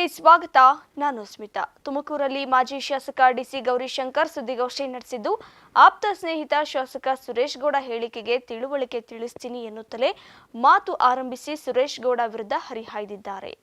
ವಾರ್ತೆಗಳಿಗೆ ಸ್ವಾಗತ. ನಾನು ಸ್ಮಿತಾ. ತುಮಕೂರಲ್ಲಿ ಮಾಜಿ ಶಾಸಕ ಡಿಸಿ ಗೌರಿಶಂಕರ್ ಸುದ್ದಿಗೋಷ್ಠಿ ನಡೆಸಿದ್ದು, ಆಪ್ತ ಸ್ನೇಹಿತ ಶಾಸಕ ಸುರೇಶ್ ಗೌಡ ಹೇಳಿಕೆಗೆ ತಿಳುವಳಿಕೆ ತಿಳಿಸ್ತೀನಿ ಎನ್ನುತ್ತಲೇ ಮಾತು ಆರಂಭಿಸಿ ಸುರೇಶ್ ಗೌಡ ವಿರುದ್ಧ ಹರಿಹಾಯ್ದಿದ್ದಾರೆ.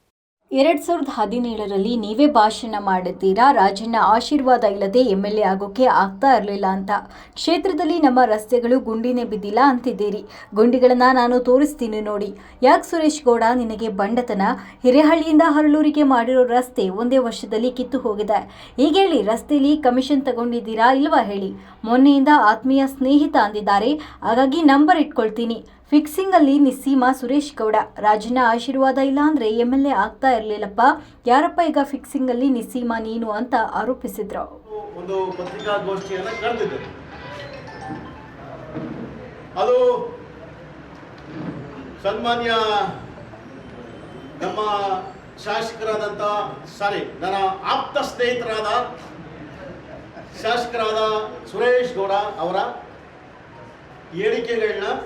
2017ರಲ್ಲಿ ನೀವೇ ಭಾಷಣ ಮಾಡಿದ್ದೀರಾ, ರಾಜಣ್ಣ ಆಶೀರ್ವಾದ ಇಲ್ಲದೆ MLA ಆಗೋಕೆ ಆಗ್ತಾ ಇರಲಿಲ್ಲ ಅಂತ. ಕ್ಷೇತ್ರದಲ್ಲಿ ನಮ್ಮ ರಸ್ತೆಗಳು ಗುಂಡಿನೇ ಬಿದ್ದಿಲ್ಲ ಅಂತಿದ್ದೀರಿ. ಗುಂಡಿಗಳನ್ನ ನಾನು ತೋರಿಸ್ತೀನಿ ನೋಡಿ. ಯಾಕೆ ಸುರೇಶ್ ಗೌಡ ನಿನಗೆ ಬಂಡತನ? ಹಿರೇಹಳ್ಳಿಯಿಂದ ಹರಳೂರಿಗೆ ಮಾಡಿರೋ ರಸ್ತೆ ಒಂದೇ ವರ್ಷದಲ್ಲಿ ಕಿತ್ತು ಹೋಗಿದೆ. ಈಗ ಹೇಳಿ, ರಸ್ತೆಯಲ್ಲಿ ಕಮಿಷನ್ ತಗೊಂಡಿದ್ದೀರಾ ಇಲ್ವಾ ಹೇಳಿ. ಮೊನ್ನೆಯಿಂದ ಆತ್ಮೀಯ ಸ್ನೇಹಿತ ಅಂದಿದ್ದಾರೆ, ಹಾಗಾಗಿ ನಂಬರ್ ಇಟ್ಕೊಳ್ತೀನಿ. ಫಿಕ್ಸಿಂಗ್ ಅಲ್ಲಿ ನಿಸ್ಸೀಮ ಸುರೇಶ್ ಗೌಡ. ರಾಜಣ್ಣ ಆಶೀರ್ವಾದ ಇಲ್ಲ ಅಂದ್ರೆ MLA ಆಗ್ತಾ ಇರಲಿಲ್ಲಪ್ಪ. ಯಾರಪ್ಪ ಈಗ ಫಿಕ್ಸಿಂಗ್ ಅಲ್ಲಿ ನಿಸ್ಸೀಮ ನೀನು ಅಂತ ಆರೋಪಿಸಿದ್ರು. ಒಂದು ಪತ್ರಿಕಾಗೋಷ್ಠಿಯನ್ನು ಕರೆದಿದ್ದೆ. ಅದು ಸನ್ಮಾನ್ಯ ನಮ್ಮ ಶಾಸಕರಾದಂಥ ನನ್ನ ಆಪ್ತ ಸ್ನೇಹಿತರಾದ ಶಾಸಕರಾದ ಸುರೇಶ್ ಗೌಡ ಅವರ ಹೇಳಿಕೆಗಳನ್ನ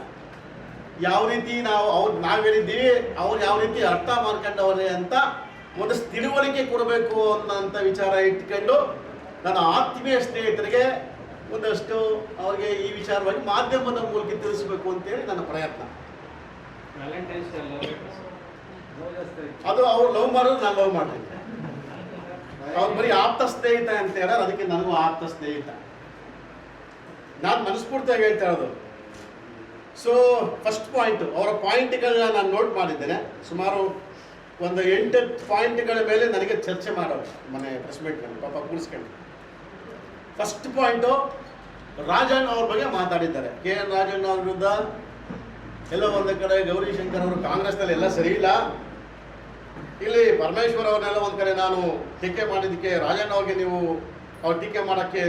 ಯಾವ ರೀತಿ ನಾವು ಹೇಳಿದ್ದೀವಿ, ಅವ್ರು ಯಾವ ರೀತಿ ಅರ್ಥ ಮಾಡ್ಕೊಂಡವ್ರೆ ಅಂತ ಒಂದು ತಿಳುವಳಿಕೆ ಕೊಡಬೇಕು ಅನ್ನೋಂಥ ವಿಚಾರ ಇಟ್ಕೊಂಡು ನನ್ನ ಆತ್ಮೀಯ ಸ್ನೇಹಿತರಿಗೆ ಒಂದಷ್ಟು ಅವ್ರಿಗೆ ಈ ವಿಚಾರವಾಗಿ ಮಾಧ್ಯಮದ ಮೂಲಕ ತಿಳಿಸಬೇಕು ಅಂತೇಳಿ ನನ್ನ ಪ್ರಯತ್ನ. ಅದು ಅವ್ರು ಲವ್ ಮಾಡೋದು, ನಾನು ಲವ್ ಮಾಡ್ತೀನಿ. ಅವ್ರು ಬರೀ ಆಪ್ತ ಸ್ನೇಹಿತ ಅಂತ ಹೇಳೋರು, ಅದಕ್ಕೆ ನನಗೂ ಆಪ್ತ ಸ್ನೇಹಿತ. ನಾನು ಮನಸ್ಫೂರ್ತಿಯಾಗಿ ಹೇಳ್ತಾ ಇರೋದು. ಸೊ ಫಸ್ಟ್ ಪಾಯಿಂಟ್, ಅವರ ಪಾಯಿಂಟ್ಗಳನ್ನ ನಾನು ನೋಟ್ ಮಾಡಿದ್ದೇನೆ. ಸುಮಾರು ಒಂದು 8 ಪಾಯಿಂಟ್ಗಳ ಮೇಲೆ ನನಗೆ ಚರ್ಚೆ ಮಾಡೋರು ಮನೆ ಪ್ರೆಸ್ ಮೀಟ್ನಲ್ಲಿ ಪಾಪ ಕೂರಿಸ್ಕೊಂಡು. ಫಸ್ಟ್ ಪಾಯಿಂಟು, ರಾಜಣ್ಣ ಅವ್ರ ಬಗ್ಗೆ ಮಾತಾಡಿದ್ದಾರೆ. KN ರಾಜಣ್ಣ ಅವ್ರ ವಿರುದ್ಧ ಎಲ್ಲ ಒಂದು ಕಡೆ ಗೌರಿಶಂಕರ್ ಅವರು ಕಾಂಗ್ರೆಸ್ನಲ್ಲಿ ಎಲ್ಲ ಸರಿ ಇಲ್ಲ, ಇಲ್ಲಿ ಪರಮೇಶ್ವರ್ ಅವ್ರನ್ನೆಲ್ಲ ಒಂದು ಕಡೆ ನಾನು ಟೀಕೆ ಮಾಡಿದ್ದಕ್ಕೆ ರಾಜಣ್ಣ ಅವ್ರಿಗೆ ನೀವು ಅವ್ರು ಟೀಕೆ ಮಾಡೋಕ್ಕೆ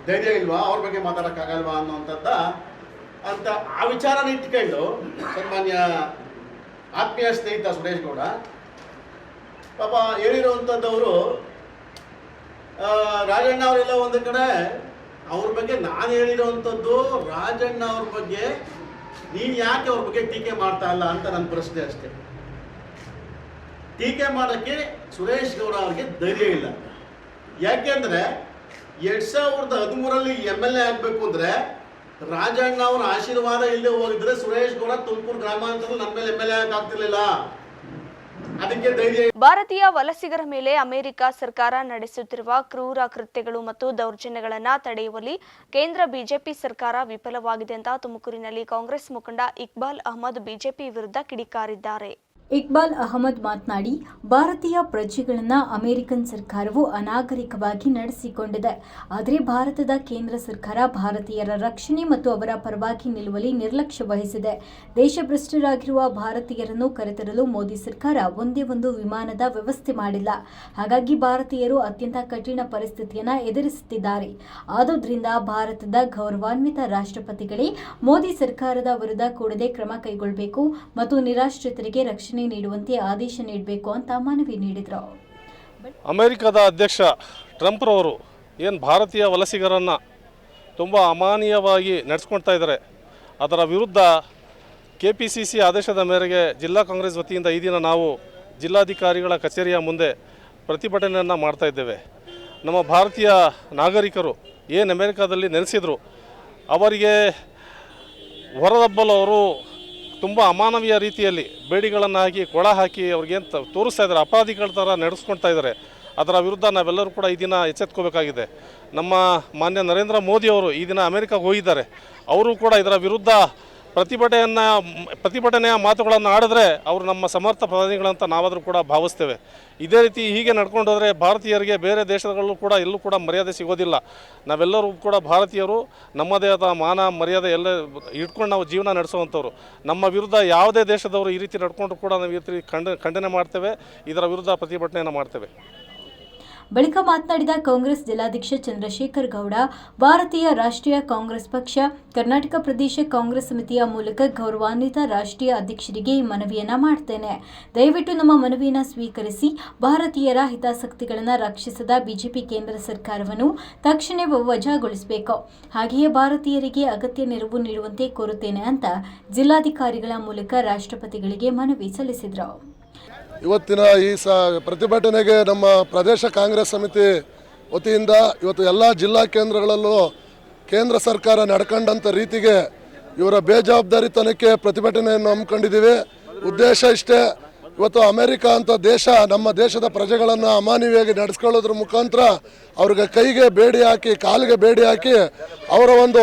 ಧೈರ್ಯ ಇಲ್ವಾ, ಅವ್ರ ಬಗ್ಗೆ ಮಾತಾಡೋಕ್ಕಾಗಲ್ವಾ ಅನ್ನೋಂಥದ್ದ ಅಂತ ಆ ವಿಚಾರನ ಇಟ್ಕೊಂಡು ಸನ್ಮಾನ್ಯ ಆತ್ಮೀಯ ಸ್ನೇಹಿತ ಸುರೇಶ್ ಗೌಡ ಪಾಪ ಹೇಳಿರುವಂಥದ್ದವರು, ರಾಜಣ್ಣ ಅವರೆಲ್ಲ ಒಂದು ಕಡೆ ಅವ್ರ ಬಗ್ಗೆ ನಾನು ಹೇಳಿರುವಂಥದ್ದು, ರಾಜಣ್ಣ ಅವ್ರ ಬಗ್ಗೆ ನೀನು ಯಾಕೆ ಅವ್ರ ಬಗ್ಗೆ ಟೀಕೆ ಮಾಡ್ತಾ ಇಲ್ಲ ಅಂತ ನನ್ನ ಪ್ರಶ್ನೆ ಅಷ್ಟೇ. ಟೀಕೆ ಮಾಡೋಕ್ಕೆ ಸುರೇಶ್ ಗೌಡ ಅವ್ರಿಗೆ ಧೈರ್ಯ ಇಲ್ಲ. ಯಾಕೆಂದರೆ 2013ರಲ್ಲಿ MLA ಆಗಬೇಕು ಅಂದರೆ ರಾಜಣ್ಣ ಅವರ ಆಶೀರ್ವಾದ ಇಲ್ಲದೆ ಹೋಗಿದ್ರೆ ಸುರೇಶ್ ಗೌಡ ತುಮಕೂರು ಗ್ರಾಮಾಂತರದಲ್ಲಿ ನಮ್ಮ ಮೇಲೆ MLA ಆಗ್ತಿರ್ಲಿಲ್ಲ. ಅದಕ್ಕೆ ಧೈರ್ಯ. ಭಾರತೀಯ ವಲಸಿಗರ ಮೇಲೆ ಅಮೆರಿಕ ಸರ್ಕಾರ ನಡೆಸುತ್ತಿರುವ ಕ್ರೂರ ಕೃತ್ಯಗಳು ಮತ್ತು ದೌರ್ಜನ್ಯಗಳನ್ನು ತಡೆಯುವಲ್ಲಿ ಕೇಂದ್ರ ಬಿಜೆಪಿ ಸರ್ಕಾರ ವಿಫಲವಾಗಿದೆ ಅಂತ ತುಮಕೂರಿನಲ್ಲಿ ಕಾಂಗ್ರೆಸ್ ಮುಖಂಡ ಇಕ್ಬಾಲ್ ಅಹಮದ್ ಬಿಜೆಪಿ ವಿರುದ್ಧ ಕಿಡಿಕಾರಿದ್ದಾರೆ. ಇಕ್ಬಾಲ್ ಅಹಮದ್ ಮಾತನಾಡಿ, ಭಾರತೀಯ ಪ್ರಜೆಗಳನ್ನು ಅಮೆರಿಕನ್ ಸರ್ಕಾರವು ಅನಾಗರಿಕವಾಗಿ ನಡೆಸಿಕೊಂಡಿದೆ. ಆದರೆ ಭಾರತದ ಕೇಂದ್ರ ಸರ್ಕಾರ ಭಾರತೀಯರ ರಕ್ಷಣೆ ಮತ್ತು ಅವರ ಪರವಾಗಿ ನಿಲ್ಲುವಲ್ಲಿ ನಿರ್ಲಕ್ಷ್ಯ ವಹಿಸಿದೆ. ದೇಶಭ್ರಷ್ಟರಾಗಿರುವ ಭಾರತೀಯರನ್ನು ಕರೆತರಲು ಮೋದಿ ಸರ್ಕಾರ ಒಂದೇ ಒಂದು ವಿಮಾನದ ವ್ಯವಸ್ಥೆ ಮಾಡಿಲ್ಲ. ಹಾಗಾಗಿ ಭಾರತೀಯರು ಅತ್ಯಂತ ಕಠಿಣ ಪರಿಸ್ಥಿತಿಯನ್ನು ಎದುರಿಸುತ್ತಿದ್ದಾರೆ. ಆದುದರಿಂದ ಭಾರತದ ಗೌರವಾನ್ವಿತ ರಾಷ್ಟ್ರಪತಿಗಳೇ ಮೋದಿ ಸರ್ಕಾರದ ವಿರುದ್ಧ ಕೂಡಲೇ ಕ್ರಮ ಕೈಗೊಳ್ಳಬೇಕು ಮತ್ತು ನಿರಾಶ್ರಿತರಿಗೆ ರಕ್ಷಣೆ ನೀಡುವಂತೆ ಆದೇಶ ನೀಡಬೇಕು ಅಂತ ಮನವಿ ನೀಡಿದರು. ಅಮೆರಿಕದ ಅಧ್ಯಕ್ಷ ಟ್ರಂಪ್ ರವರು ಏನು ಭಾರತೀಯ ವಲಸಿಗರನ್ನು ತುಂಬ ಅಮಾನೀಯವಾಗಿ ನಡೆಸ್ಕೊಳ್ತಾ ಇದ್ದಾರೆ, ಅದರ ವಿರುದ್ಧ KPCC ಆದೇಶದ ಮೇರೆಗೆ ಜಿಲ್ಲಾ ಕಾಂಗ್ರೆಸ್ ವತಿಯಿಂದ ಈ ದಿನ ನಾವು ಜಿಲ್ಲಾಧಿಕಾರಿಗಳ ಕಚೇರಿಯ ಮುಂದೆ ಪ್ರತಿಭಟನೆಯನ್ನು ಮಾಡ್ತಾ ಇದ್ದೇವೆ. ನಮ್ಮ ಭಾರತೀಯ ನಾಗರಿಕರು ಏನು ಅಮೆರಿಕದಲ್ಲಿ ನೆಲೆಸಿದ್ರು, ಅವರಿಗೆ ಹೊರದಬ್ಬಲು ಅವರು ತುಂಬ ಅಮಾನವೀಯ ರೀತಿಯಲ್ಲಿ ಬೇಡಿಗಳನ್ನು ಹಾಕಿ ಕೊಳ ಹಾಕಿ ಅವ್ರಿಗೇನು ತೋರಿಸ್ತಾ ಇದ್ದಾರೆ, ಅಪರಾಧಿಗಳ ಥರ ನಡೆಸ್ಕೊಳ್ತಾ ಇದ್ದಾರೆ. ಅದರ ವಿರುದ್ಧ ನಾವೆಲ್ಲರೂ ಕೂಡ ಈ ದಿನ ಎಚ್ಚೆತ್ಕೋಬೇಕಾಗಿದೆ. ನಮ್ಮ ಮಾನ್ಯ ನರೇಂದ್ರ ಮೋದಿ ಅವರು ಈ ದಿನ ಅಮೆರಿಕಾಗೆ ಹೋಗಿದ್ದಾರೆ. ಅವರು ಕೂಡ ಇದರ ವಿರುದ್ಧ ಪ್ರತಿಭಟನೆಯ ಮಾತುಗಳನ್ನು ಆಡಿದ್ರೆ ಅವರು ನಮ್ಮ ಸಮರ್ಥ ಪ್ರಧಾನಿಗಳಂತ ನಾವಾದರೂ ಕೂಡ ಭಾವಿಸ್ತೇವೆ. ಇದೇ ರೀತಿ ಹೀಗೆ ನಡ್ಕೊಂಡು ಹೋದರೆ ಭಾರತೀಯರಿಗೆ ಬೇರೆ ದೇಶಗಳಲ್ಲೂ ಕೂಡ ಎಲ್ಲೂ ಕೂಡ ಮರ್ಯಾದೆ ಸಿಗೋದಿಲ್ಲ. ನಾವೆಲ್ಲರೂ ಕೂಡ ಭಾರತೀಯರು ನಮ್ಮದೇ ಆದ ಮಾನ ಮರ್ಯಾದೆ ಎಲ್ಲ ಇಟ್ಕೊಂಡು ನಾವು ಜೀವನ ನಡೆಸುವಂಥವ್ರು. ನಮ್ಮ ವಿರುದ್ಧ ಯಾವುದೇ ದೇಶದವರು ಈ ರೀತಿ ನಡ್ಕೊಂಡು ಕೂಡ ನಾವು ಈ ರೀತಿ ಖಂಡನೆ ಮಾಡ್ತೇವೆ, ಇದರ ವಿರುದ್ಧ ಪ್ರತಿಭಟನೆಯನ್ನು ಮಾಡ್ತೇವೆ. ಬಳಿಕ ಮಾತನಾಡಿದ ಕಾಂಗ್ರೆಸ್ ಜಿಲ್ಲಾಧ್ಯಕ್ಷ ಚಂದ್ರಶೇಖರ್ ಗೌಡ, ಭಾರತೀಯ ರಾಷ್ಟ್ರೀಯ ಕಾಂಗ್ರೆಸ್ ಪಕ್ಷ ಕರ್ನಾಟಕ ಪ್ರದೇಶ ಕಾಂಗ್ರೆಸ್ ಸಮಿತಿಯ ಮೂಲಕ ಗೌರವಾನ್ವಿತ ರಾಷ್ಟ್ರೀಯ ಅಧ್ಯಕ್ಷರಿಗೆ ಈ ಮನವಿಯನ್ನ ಮಾಡ್ತೇನೆ. ದಯವಿಟ್ಟು ನಮ್ಮ ಮನವಿಯನ್ನು ಸ್ವೀಕರಿಸಿ ಭಾರತೀಯರ ಹಿತಾಸಕ್ತಿಗಳನ್ನು ರಕ್ಷಿಸದ ಬಿಜೆಪಿ ಕೇಂದ್ರ ಸರ್ಕಾರವನ್ನು ತಕ್ಷಣವೇ ವಜಾಗೊಳಿಸಬೇಕು. ಹಾಗೆಯೇ ಭಾರತೀಯರಿಗೆ ಅಗತ್ಯ ನೆರವು ನೀಡುವಂತೆ ಕೋರುತ್ತೇನೆ ಅಂತ ಜಿಲ್ಲಾಧಿಕಾರಿಗಳ ಮೂಲಕ ರಾಷ್ಟ್ರಪತಿಗಳಿಗೆ ಮನವಿ ಸಲ್ಲಿಸಿದರು. ಇವತ್ತಿನ ಈ ಪ್ರತಿಭಟನೆಗೆ ನಮ್ಮ ಪ್ರದೇಶ ಕಾಂಗ್ರೆಸ್ ಸಮಿತಿ ವತಿಯಿಂದ ಇವತ್ತು ಎಲ್ಲ ಜಿಲ್ಲಾ ಕೇಂದ್ರಗಳಲ್ಲೂ ಕೇಂದ್ರ ಸರ್ಕಾರ ನಡ್ಕೊಂಡಂಥ ರೀತಿಗೆ ಇವರ ಬೇಜವಾಬ್ದಾರಿತನಕ್ಕೆ ಪ್ರತಿಭಟನೆಯನ್ನು ಹಮ್ಮಿಕೊಂಡಿದ್ದೀವಿ. ಉದ್ದೇಶ ಇಷ್ಟೇ, ಇವತ್ತು ಅಮೆರಿಕ ಅಂತ ದೇಶ ನಮ್ಮ ದೇಶದ ಪ್ರಜೆಗಳನ್ನು ಅಮಾನವೀಯವಾಗಿ ನಡೆಸ್ಕೊಳ್ಳೋದ್ರ ಮುಖಾಂತರ ಅವ್ರಿಗೆ ಕೈಗೆ ಬೇಡಿ ಹಾಕಿ ಕಾಲಿಗೆ ಬೇಡಿ ಹಾಕಿ ಅವರ ಒಂದು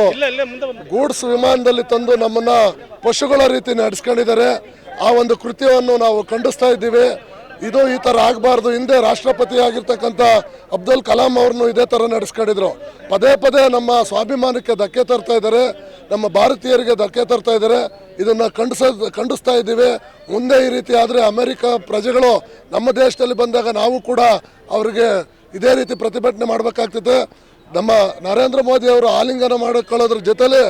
ಗೂಡ್ಸ್ ವಿಮಾನದಲ್ಲಿ ತಂದು ನಮ್ಮನ್ನು ಪಶುಗಳ ರೀತಿ ನಡೆಸ್ಕೊಂಡಿದ್ದಾರೆ. ಆ ಒಂದು ಕೃತ್ಯವನ್ನು ನಾವು ಖಂಡಿಸ್ತಾ ಇದ್ದೀವಿ. ಇದು ಈ ಥರ ಆಗಬಾರ್ದು. ಹಿಂದೆ ರಾಷ್ಟ್ರಪತಿ ಆಗಿರ್ತಕ್ಕಂಥ ಅಬ್ದುಲ್ ಕಲಾಂ ಅವ್ರನ್ನು ಇದೇ ಥರ ನಡೆಸ್ಕೊಂಡಿದ್ರು. ಪದೇ ಪದೇ ನಮ್ಮ ಸ್ವಾಭಿಮಾನಕ್ಕೆ ಧಕ್ಕೆ ತರ್ತಾ ಇದ್ದಾರೆ, ನಮ್ಮ ಭಾರತೀಯರಿಗೆ ಧಕ್ಕೆ ತರ್ತಾ ಇದ್ದಾರೆ. ಇದನ್ನು ಖಂಡಿಸ್ತಾ ಇದ್ದೀವಿ. ಮುಂದೆ ಈ ರೀತಿ ಆದರೆ ಅಮೆರಿಕ ಪ್ರಜೆಗಳು ನಮ್ಮ ದೇಶದಲ್ಲಿ ಬಂದಾಗ ನಾವು ಕೂಡ ಅವರಿಗೆ ಇದೇ ರೀತಿ ಪ್ರತಿಭಟನೆ ಮಾಡಬೇಕಾಗ್ತದೆ. ನಮ್ಮ ನರೇಂದ್ರ ಮೋದಿ ಅವರು ಆಲಿಂಗನ ಮಾಡಿಕೊಳ್ಳೋದ್ರ ಜೊತೆಲೇ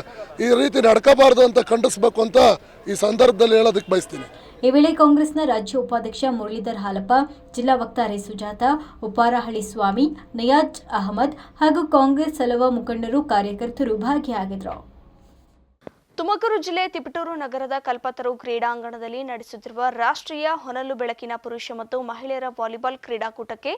ಈ ರೀತಿ ನಡ್ಕೋಬಾರ್ದು ಅಂತ ಖಂಡಿಸ್ಬೇಕು ಅಂತ ಈ ಸಂದರ್ಭದಲ್ಲಿ ಹೇಳೋದಕ್ಕೆ ಬಯಸ್ತೀನಿ. ಈ ವೇಳೆ ಕಾಂಗ್ರೆಸ್ನ ರಾಜ್ಯ ಉಪಾಧ್ಯಕ್ಷ ಮುರಳೀಧರ್ ಹಾಲಪ್ಪ, ಜಿಲ್ಲಾ ವಕ್ತಾರೆ ಸುಜಾತ, ಉಪಾರಹಳ್ಳಿ ಸ್ವಾಮಿ, ನಯಾಜ್ ಅಹಮದ್ ಹಾಗೂ ಕಾಂಗ್ರೆಸ್ ಹಲವು ಮುಖಂಡರು, ಕಾರ್ಯಕರ್ತರು ಭಾಗಿಯಾಗಿದ್ದರು. ತುಮಕೂರು ಜಿಲ್ಲೆ ತಿಪಟೂರು ನಗರದ ಕಲ್ಪತರು ಕ್ರೀಡಾಂಗಣದಲ್ಲಿ ನಡೆಸುತ್ತಿರುವ ರಾಷ್ಟ್ರೀಯ ಹೊನಲು ಬೆಳಕಿನ ಪುರುಷ ಮತ್ತು ಮಹಿಳೆಯರ ವಾಲಿಬಾಲ್ ಕ್ರೀಡಾಕೂಟಕ್ಕೆ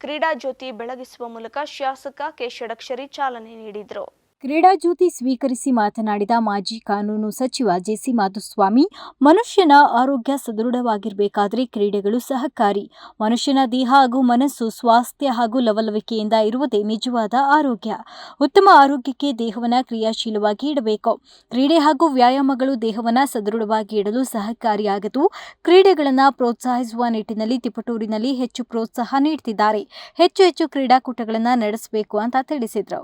ಕ್ರೀಡಾ ಜ್ಯೋತಿ ಬೆಳಗಿಸುವ ಮೂಲಕ ಶಾಸಕ ಕೆ ಷಡಕ್ಷರಿ ಚಾಲನೆ ನೀಡಿದರು. ಕ್ರೀಡಾ ಜ್ಯೋತಿ ಸ್ವೀಕರಿಸಿ ಮಾತನಾಡಿದ ಮಾಜಿ ಕಾನೂನು ಸಚಿವ ಜೆಸಿ ಮಾಧುಸ್ವಾಮಿ, ಮನುಷ್ಯನ ಆರೋಗ್ಯ ಸದೃಢವಾಗಿರಬೇಕಾದರೆ ಕ್ರೀಡೆಗಳು ಸಹಕಾರಿ. ಮನುಷ್ಯನ ದೇಹ ಹಾಗೂ ಮನಸ್ಸು ಸ್ವಾಸ್ಥ್ಯ ಹಾಗೂ ಲವಲವಿಕೆಯಿಂದ ಇರುವುದೇ ನಿಜವಾದ ಆರೋಗ್ಯ. ಉತ್ತಮ ಆರೋಗ್ಯಕ್ಕೆ ದೇಹವನ್ನು ಕ್ರಿಯಾಶೀಲವಾಗಿ ಇಡಬೇಕು. ಕ್ರೀಡೆ ಹಾಗೂ ವ್ಯಾಯಾಮಗಳು ದೇಹವನ್ನು ಸದೃಢವಾಗಿ ಇಡಲು ಸಹಕಾರಿಯಾಗಿದ್ದು, ಕ್ರೀಡೆಗಳನ್ನು ಪ್ರೋತ್ಸಾಹಿಸುವ ನಿಟ್ಟಿನಲ್ಲಿ ತಿಪಟೂರಿನಲ್ಲಿ ಹೆಚ್ಚು ಪ್ರೋತ್ಸಾಹ ನೀಡುತ್ತಿದ್ದಾರೆ. ಹೆಚ್ಚು ಹೆಚ್ಚು ಕ್ರೀಡಾಕೂಟಗಳನ್ನು ನಡೆಸಬೇಕು ಅಂತ ತಿಳಿಸಿದರು.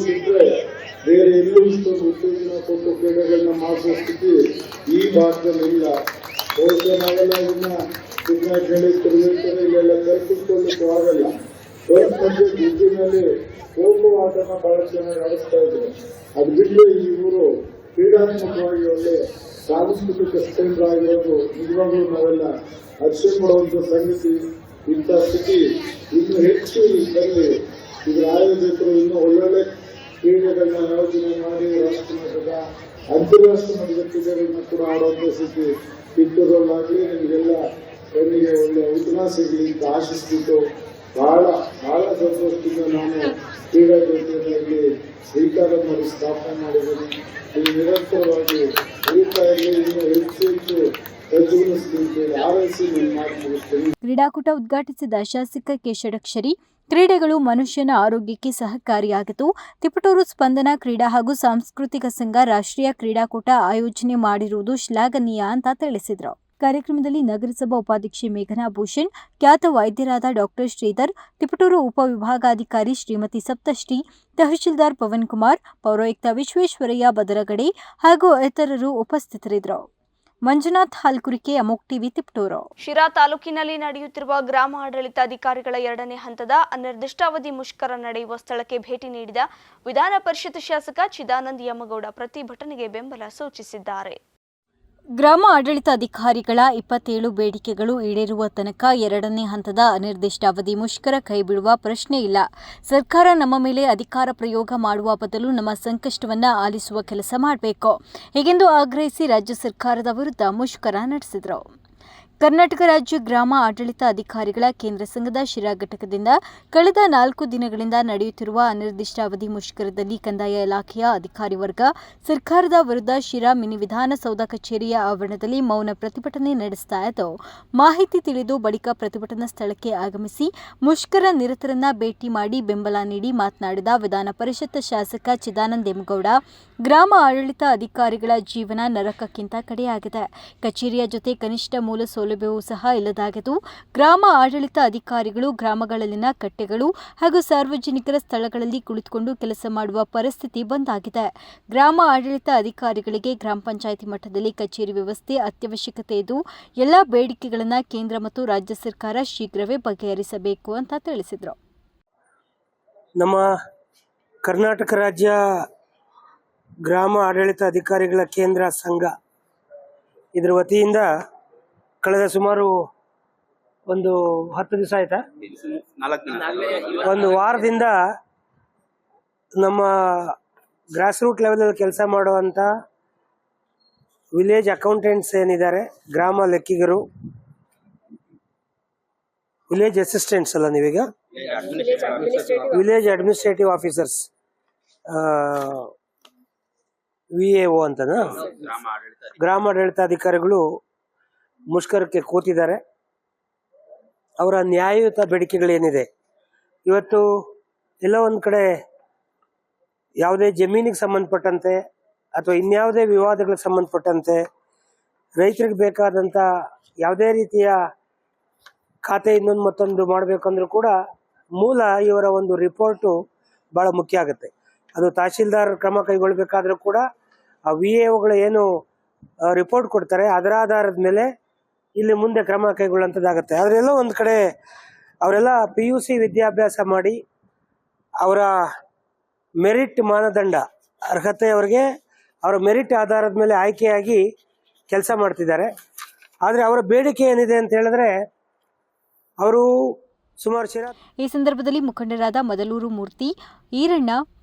ಸಿಕ್ಕರೆ ಬೇರೆ ಎಲ್ಲೂ ಇಷ್ಟೊಂದು ಉತ್ತೇಜನ ಕೊಟ್ಟು ಕ್ರೀಡೆಗಳನ್ನ ಮಾಡಿಸುವ ಸ್ಥಿತಿ ಈ ಭಾಗದಲ್ಲಿ ಇಲ್ಲ. ಬಹುಶಃ ನಾವೆಲ್ಲ ಇದನ್ನ ಇದನ್ನ ಕೇಳಿ ತಿರುಗಿರ್ತಾರೆ, ಇಲ್ಲೆಲ್ಲ ಕಲ್ಪಿಸ್ಕೊಳ್ಳಿಕ್ಕೂ ಆಗಲ್ಲ. ಗೌರ್ಮೆಂಟ್ ಮಧ್ಯೆ ಗುಂಪಿನಲ್ಲಿ ಖೋಖೋ ಆಟನ ಬಹಳ ಚೆನ್ನಾಗಿ ಆಡಿಸ್ತಾ ಇದ್ರು. ಅದು ಬಿಟ್ಟರೆ ಈ ಊರು ಕ್ರೀಡಾತ್ಮಕವಾಗಿ ಒಳ್ಳೆ ಸಾಂಸ್ಕೃತಿಕ ಕೇಂದ್ರ ಆಗಿರೋದು ನಿಜವಾಗ್ಲೂ ನಾವೆಲ್ಲ ಹರ್ಷ ಪಡುವಂತ ಸಂಗತಿ. ಇಂಥ ಸ್ಥಿತಿ ಇನ್ನು ಹೆಚ್ಚು ಇದರಲ್ಲಿ ಇದರ ಆಯೋಜಕರು ಇನ್ನೂ ಒಳ್ಳೊಳ್ಳೆ ಕ್ರೀಡೆಗಳನ್ನ ಆಯೋಜನೆ ಮಾಡಿ ರಾಷ್ಟ್ರ ಮಟ್ಟದ ಅಂತಾರಾಷ್ಟ್ರೀಯ ಮಟ್ಟದ ಕ್ರೀಡೆಗಳನ್ನ ಕೂಡ ಆಡುವಂಥ ಸ್ಥಿತಿ ಕಿತ್ತೂರಲ್ಲಾಗಲಿ ನಿಮಗೆಲ್ಲ ಕಣ್ಣಿಗೆ ಒಳ್ಳೆ ಉತ್ತಮ ಸಿಗಲಿ ಅಂತ ಆಶಿಸ್ಬಿಟ್ಟು ಬಹಳ ಬಹಳ ಸಂತೋಷದಿಂದ ನಾನು ಕ್ರೀಡಾ ಜೊತೆಯಲ್ಲಿ ಸ್ವೀಕಾರ ಮಾಡಿ ಸ್ಥಾಪನೆ ಮಾಡಿದ್ದೀನಿ. ಇದು ನಿರಂತರವಾಗಿ ಉಳಿತಾ ಇರಲಿ, ಇನ್ನೂ ಹೆಚ್ಚು ಹೆಚ್ಚು ಪ್ರಜ್ವಲಿಸಲಿಕ್ಕೆ ಆರೈಸಿ ನಾನು ಮಾಡಿ ಮುಗಿಸ್ತೀನಿ. ಕ್ರೀಡಾಕೂಟ ಉದ್ಘಾಟಿಸಿದ ಶಾಸಕ ಕೆ ಷಡಕ್ಷರಿ, ಕ್ರೀಡೆಗಳು ಮನುಷ್ಯನ ಆರೋಗ್ಯಕ್ಕೆ ಸಹಕಾರಿಯಾಗಿದ್ದು, ತಿಪಟೂರು ಸ್ಪಂದನ ಕ್ರೀಡಾ ಹಾಗೂ ಸಾಂಸ್ಕೃತಿಕ ಸಂಘ ರಾಷ್ಟ್ರೀಯ ಕ್ರೀಡಾಕೂಟ ಆಯೋಜನೆ ಮಾಡಿರುವುದು ಶ್ಲಾಘನೀಯ ಅಂತ ತಿಳಿಸಿದರು. ಕಾರ್ಯಕ್ರಮದಲ್ಲಿ ನಗರಸಭಾ ಉಪಾಧ್ಯಕ್ಷೆ ಮೇಘನಾ ಭೂಷಣ್, ಖ್ಯಾತ ವೈದ್ಯರಾದ ಡಾಕ್ಟರ್ ಶ್ರೀಧರ್, ತಿಪಟೂರು ಉಪವಿಭಾಗಾಧಿಕಾರಿ ಶ್ರೀಮತಿ ಸಪ್ತಶ್ರೀ, ತಹಶೀಲ್ದಾರ್ ಪವನ್ ಕುಮಾರ್, ಪೌರಾಯುಕ್ತ ವಿಶ್ವೇಶ್ವರಯ್ಯ ಬದರಗಡೆ ಹಾಗೂ ಇತರರು ಉಪಸ್ಥಿತರಿದ್ದರು. ಮಂಜುನಾಥ್ ಹಾಲ್ಕುರಿಕೆ, ಅಮೋಕ್ ಟಿವಿ, ತಿಪಟೂರು. ಶಿರಾ ತಾಲೂಕಿನಲ್ಲಿ ನಡೆಯುತ್ತಿರುವ ಗ್ರಾಮ ಆಡಳಿತಾಧಿಕಾರಿಗಳ 2ನೇ ಹಂತದ ಅನಿರ್ದಿಷ್ಟಾವಧಿ ಮುಷ್ಕರ ನಡೆಯುವ ಸ್ಥಳಕ್ಕೆ ಭೇಟಿ ನೀಡಿದ ವಿಧಾನ ಪರಿಷತ್ ಶಾಸಕ ಚಿದಾನಂದ ಯಮಗೌಡ ಪ್ರತಿಭಟನೆಗೆ ಬೆಂಬಲ ಸೂಚಿಸಿದ್ದಾರೆ. ಗ್ರಾಮ ಆಡಳಿತಾಧಿಕಾರಿಗಳ 27 ಬೇಡಿಕೆಗಳು ಈಡೇರುವ ತನಕ 2ನೇ ಹಂತದ ಅನಿರ್ದಿಷ್ಟಾವಧಿ ಮುಷ್ಕರ ಕೈಬಿಡುವ ಪ್ರಶ್ನೆ ಇಲ್ಲ. ಸರ್ಕಾರ ನಮ್ಮ ಮೇಲೆ ಅಧಿಕಾರ ಪ್ರಯೋಗ ಮಾಡುವ ಬದಲು ನಮ್ಮ ಸಂಕಷ್ಟವನ್ನು ಆಲಿಸುವ ಕೆಲಸ ಮಾಡಬೇಕು. ಹೀಗೆಂದು ಆಗ್ರಹಿಸಿ ರಾಜ್ಯ ಸರ್ಕಾರದ ವಿರುದ್ಧ ಮುಷ್ಕರ ನಡೆಸಿದರು. ಕರ್ನಾಟಕ ರಾಜ್ಯ ಗ್ರಾಮ ಆಡಳಿತ ಅಧಿಕಾರಿಗಳ ಕೇಂದ್ರ ಸಂಘದ ಶಿರಾ ಘಟಕದಿಂದ ಕಳೆದ 4 ದಿನಗಳಿಂದ ನಡೆಯುತ್ತಿರುವ ಅನಿರ್ದಿಷ್ಟಾವಧಿ ಮುಷ್ಕರದಲ್ಲಿ ಕಂದಾಯ ಇಲಾಖೆಯ ಅಧಿಕಾರಿ ವರ್ಗ ಸರ್ಕಾರದ ವಿರುದ್ಧ ಶಿರಾ ಮಿನಿ ವಿಧಾನಸೌಧ ಕಚೇರಿಯ ಆವರಣದಲ್ಲಿ ಮೌನ ಪ್ರತಿಭಟನೆ ನಡೆಸ್ತಾ ಇದ್ದು, ಮಾಹಿತಿ ತಿಳಿದು ಬಳಿಕ ಪ್ರತಿಭಟನಾ ಸ್ಥಳಕ್ಕೆ ಆಗಮಿಸಿ ಮುಷ್ಕರ ನಿರತರನ್ನ ಭೇಟಿ ಮಾಡಿ ಬೆಂಬಲ ನೀಡಿ ಮಾತನಾಡಿದ ವಿಧಾನ ಪರಿಷತ್ ಶಾಸಕ ಚಿದಾನಂದ ಯಮಗೌಡ, ಗ್ರಾಮ ಆಡಳಿತ ಅಧಿಕಾರಿಗಳ ಜೀವನ ನರಕಕ್ಕಿಂತ ಕಡೆಯಾಗಿದೆ. ಕಚೇರಿಯ ಜೊತೆ ಕನಿಷ್ಠ ಮೂಲ ಸೌಲಭ್ಯವೂ ಸಹ ಇಲ್ಲದಾಗಿದ್ದು, ಗ್ರಾಮ ಆಡಳಿತ ಅಧಿಕಾರಿಗಳು ಗ್ರಾಮಗಳಲ್ಲಿನ ಕಟ್ಟೆಗಳು ಹಾಗೂ ಸಾರ್ವಜನಿಕರ ಸ್ಥಳಗಳಲ್ಲಿ ಕುಳಿತುಕೊಂಡು ಕೆಲಸ ಮಾಡುವ ಪರಿಸ್ಥಿತಿ ಬಂದಾಗಿದೆ. ಗ್ರಾಮ ಆಡಳಿತ ಅಧಿಕಾರಿಗಳಿಗೆ ಗ್ರಾಮ ಪಂಚಾಯಿತಿ ಮಟ್ಟದಲ್ಲಿ ಕಚೇರಿ ವ್ಯವಸ್ಥೆ ಅತ್ಯವಶ್ಯಕತೆ ಇದ್ದು, ಎಲ್ಲ ಬೇಡಿಕೆಗಳನ್ನು ಕೇಂದ್ರ ಮತ್ತು ರಾಜ್ಯ ಸರ್ಕಾರ ಶೀಘ್ರವೇ ಬಗೆಹರಿಸಬೇಕು ಅಂತ ತಿಳಿಸಿದರು. ನಮ್ಮ ಕರ್ನಾಟಕ ರಾಜ್ಯ ಗ್ರಾಮ ಆಡಳಿತ ಅಧಿಕಾರಿಗಳ ಕೇಂದ್ರ ಸಂಘ ಇದರ ವತಿಯಿಂದ ಕಳೆದ ಸುಮಾರು ಒಂದು 10 ದಿವಸ ಆಯ್ತಾ, ಒಂದು ವಾರದಿಂದ ನಮ್ಮ ಗ್ರಾಸ್ ರೂಟ್ ಲೆವೆಲಲ್ಲಿ ಕೆಲಸ ಮಾಡುವಂಥ ವಿಲೇಜ್ ಅಕೌಂಟೆಂಟ್ಸ್ ಏನಿದ್ದಾರೆ, ಗ್ರಾಮ ಲೆಕ್ಕಿಗರು, ವಿಲೇಜ್ ಅಸಿಸ್ಟೆಂಟ್ಸ್ ಅಲ್ಲ ನೀವೀಗ, ವಿಲೇಜ್ ಅಡ್ಮಿನಿಸ್ಟ್ರೇಟಿವ್ ಆಫೀಸರ್ಸ್, VAO ಅಂತನಾ, ಗ್ರಾಮಾಡಳಿತಾಧಿಕಾರಿಗಳು ಮುಷ್ಕರಕ್ಕೆ ಕೂತಿದ್ದಾರೆ. ಅವರ ನ್ಯಾಯಯುತ ಬೇಡಿಕೆಗಳೇನಿದೆ, ಇವತ್ತು ಎಲ್ಲ ಒಂದು ಕಡೆ ಯಾವುದೇ ಜಮೀನಿಗೆ ಸಂಬಂಧಪಟ್ಟಂತೆ ಅಥವಾ ಇನ್ಯಾವುದೇ ವಿವಾದಗಳಿಗೆ ಸಂಬಂಧಪಟ್ಟಂತೆ ರೈತರಿಗೆ ಬೇಕಾದಂಥ ಯಾವುದೇ ರೀತಿಯ ಖಾತೆ ಇನ್ನೊಂದು ಮತ್ತೊಂದು ಮಾಡಬೇಕಂದ್ರೂ ಕೂಡ ಮೂಲ ಇವರ ಒಂದು ರಿಪೋರ್ಟು ಭಾಳ ಮುಖ್ಯ ಆಗುತ್ತೆ. ಅದು ತಹಶೀಲ್ದಾರ್ ಕ್ರಮ ಕೈಗೊಳ್ಳಬೇಕಾದ್ರೂ ಕೂಡ ಆ VAOಗಳು ಏನು ರಿಪೋರ್ಟ್ ಕೊಡ್ತಾರೆ ಅದರ ಆಧಾರದ ಮೇಲೆ ಇಲ್ಲಿ ಮುಂದೆ ಕ್ರಮ ಕೈಗೊಳ್ಳುವಂಥದ್ದಾಗುತ್ತೆ. ಅವರೆಲ್ಲ ಒಂದು ಕಡೆ ಅವರೆಲ್ಲ PUC ವಿದ್ಯಾಭ್ಯಾಸ ಮಾಡಿ ಅವರ ಮೆರಿಟ್ ಮಾನದಂಡ ಅರ್ಹತೆ ಅವರಿಗೆ ಅವರ ಮೆರಿಟ್ ಆಧಾರದ ಮೇಲೆ ಆಯ್ಕೆಯಾಗಿ ಕೆಲಸ ಮಾಡ್ತಿದ್ದಾರೆ. ಆದರೆ ಅವರ ಬೇಡಿಕೆ ಏನಿದೆ ಅಂತ ಹೇಳಿದ್ರೆ ಅವರು ಸುಮಾರು ಈ ಸಂದರ್ಭದಲ್ಲಿ ಮುಖಂಡರಾದ ಮದಲೂರು ಮೂರ್ತಿ, ಈರಣ್ಣ,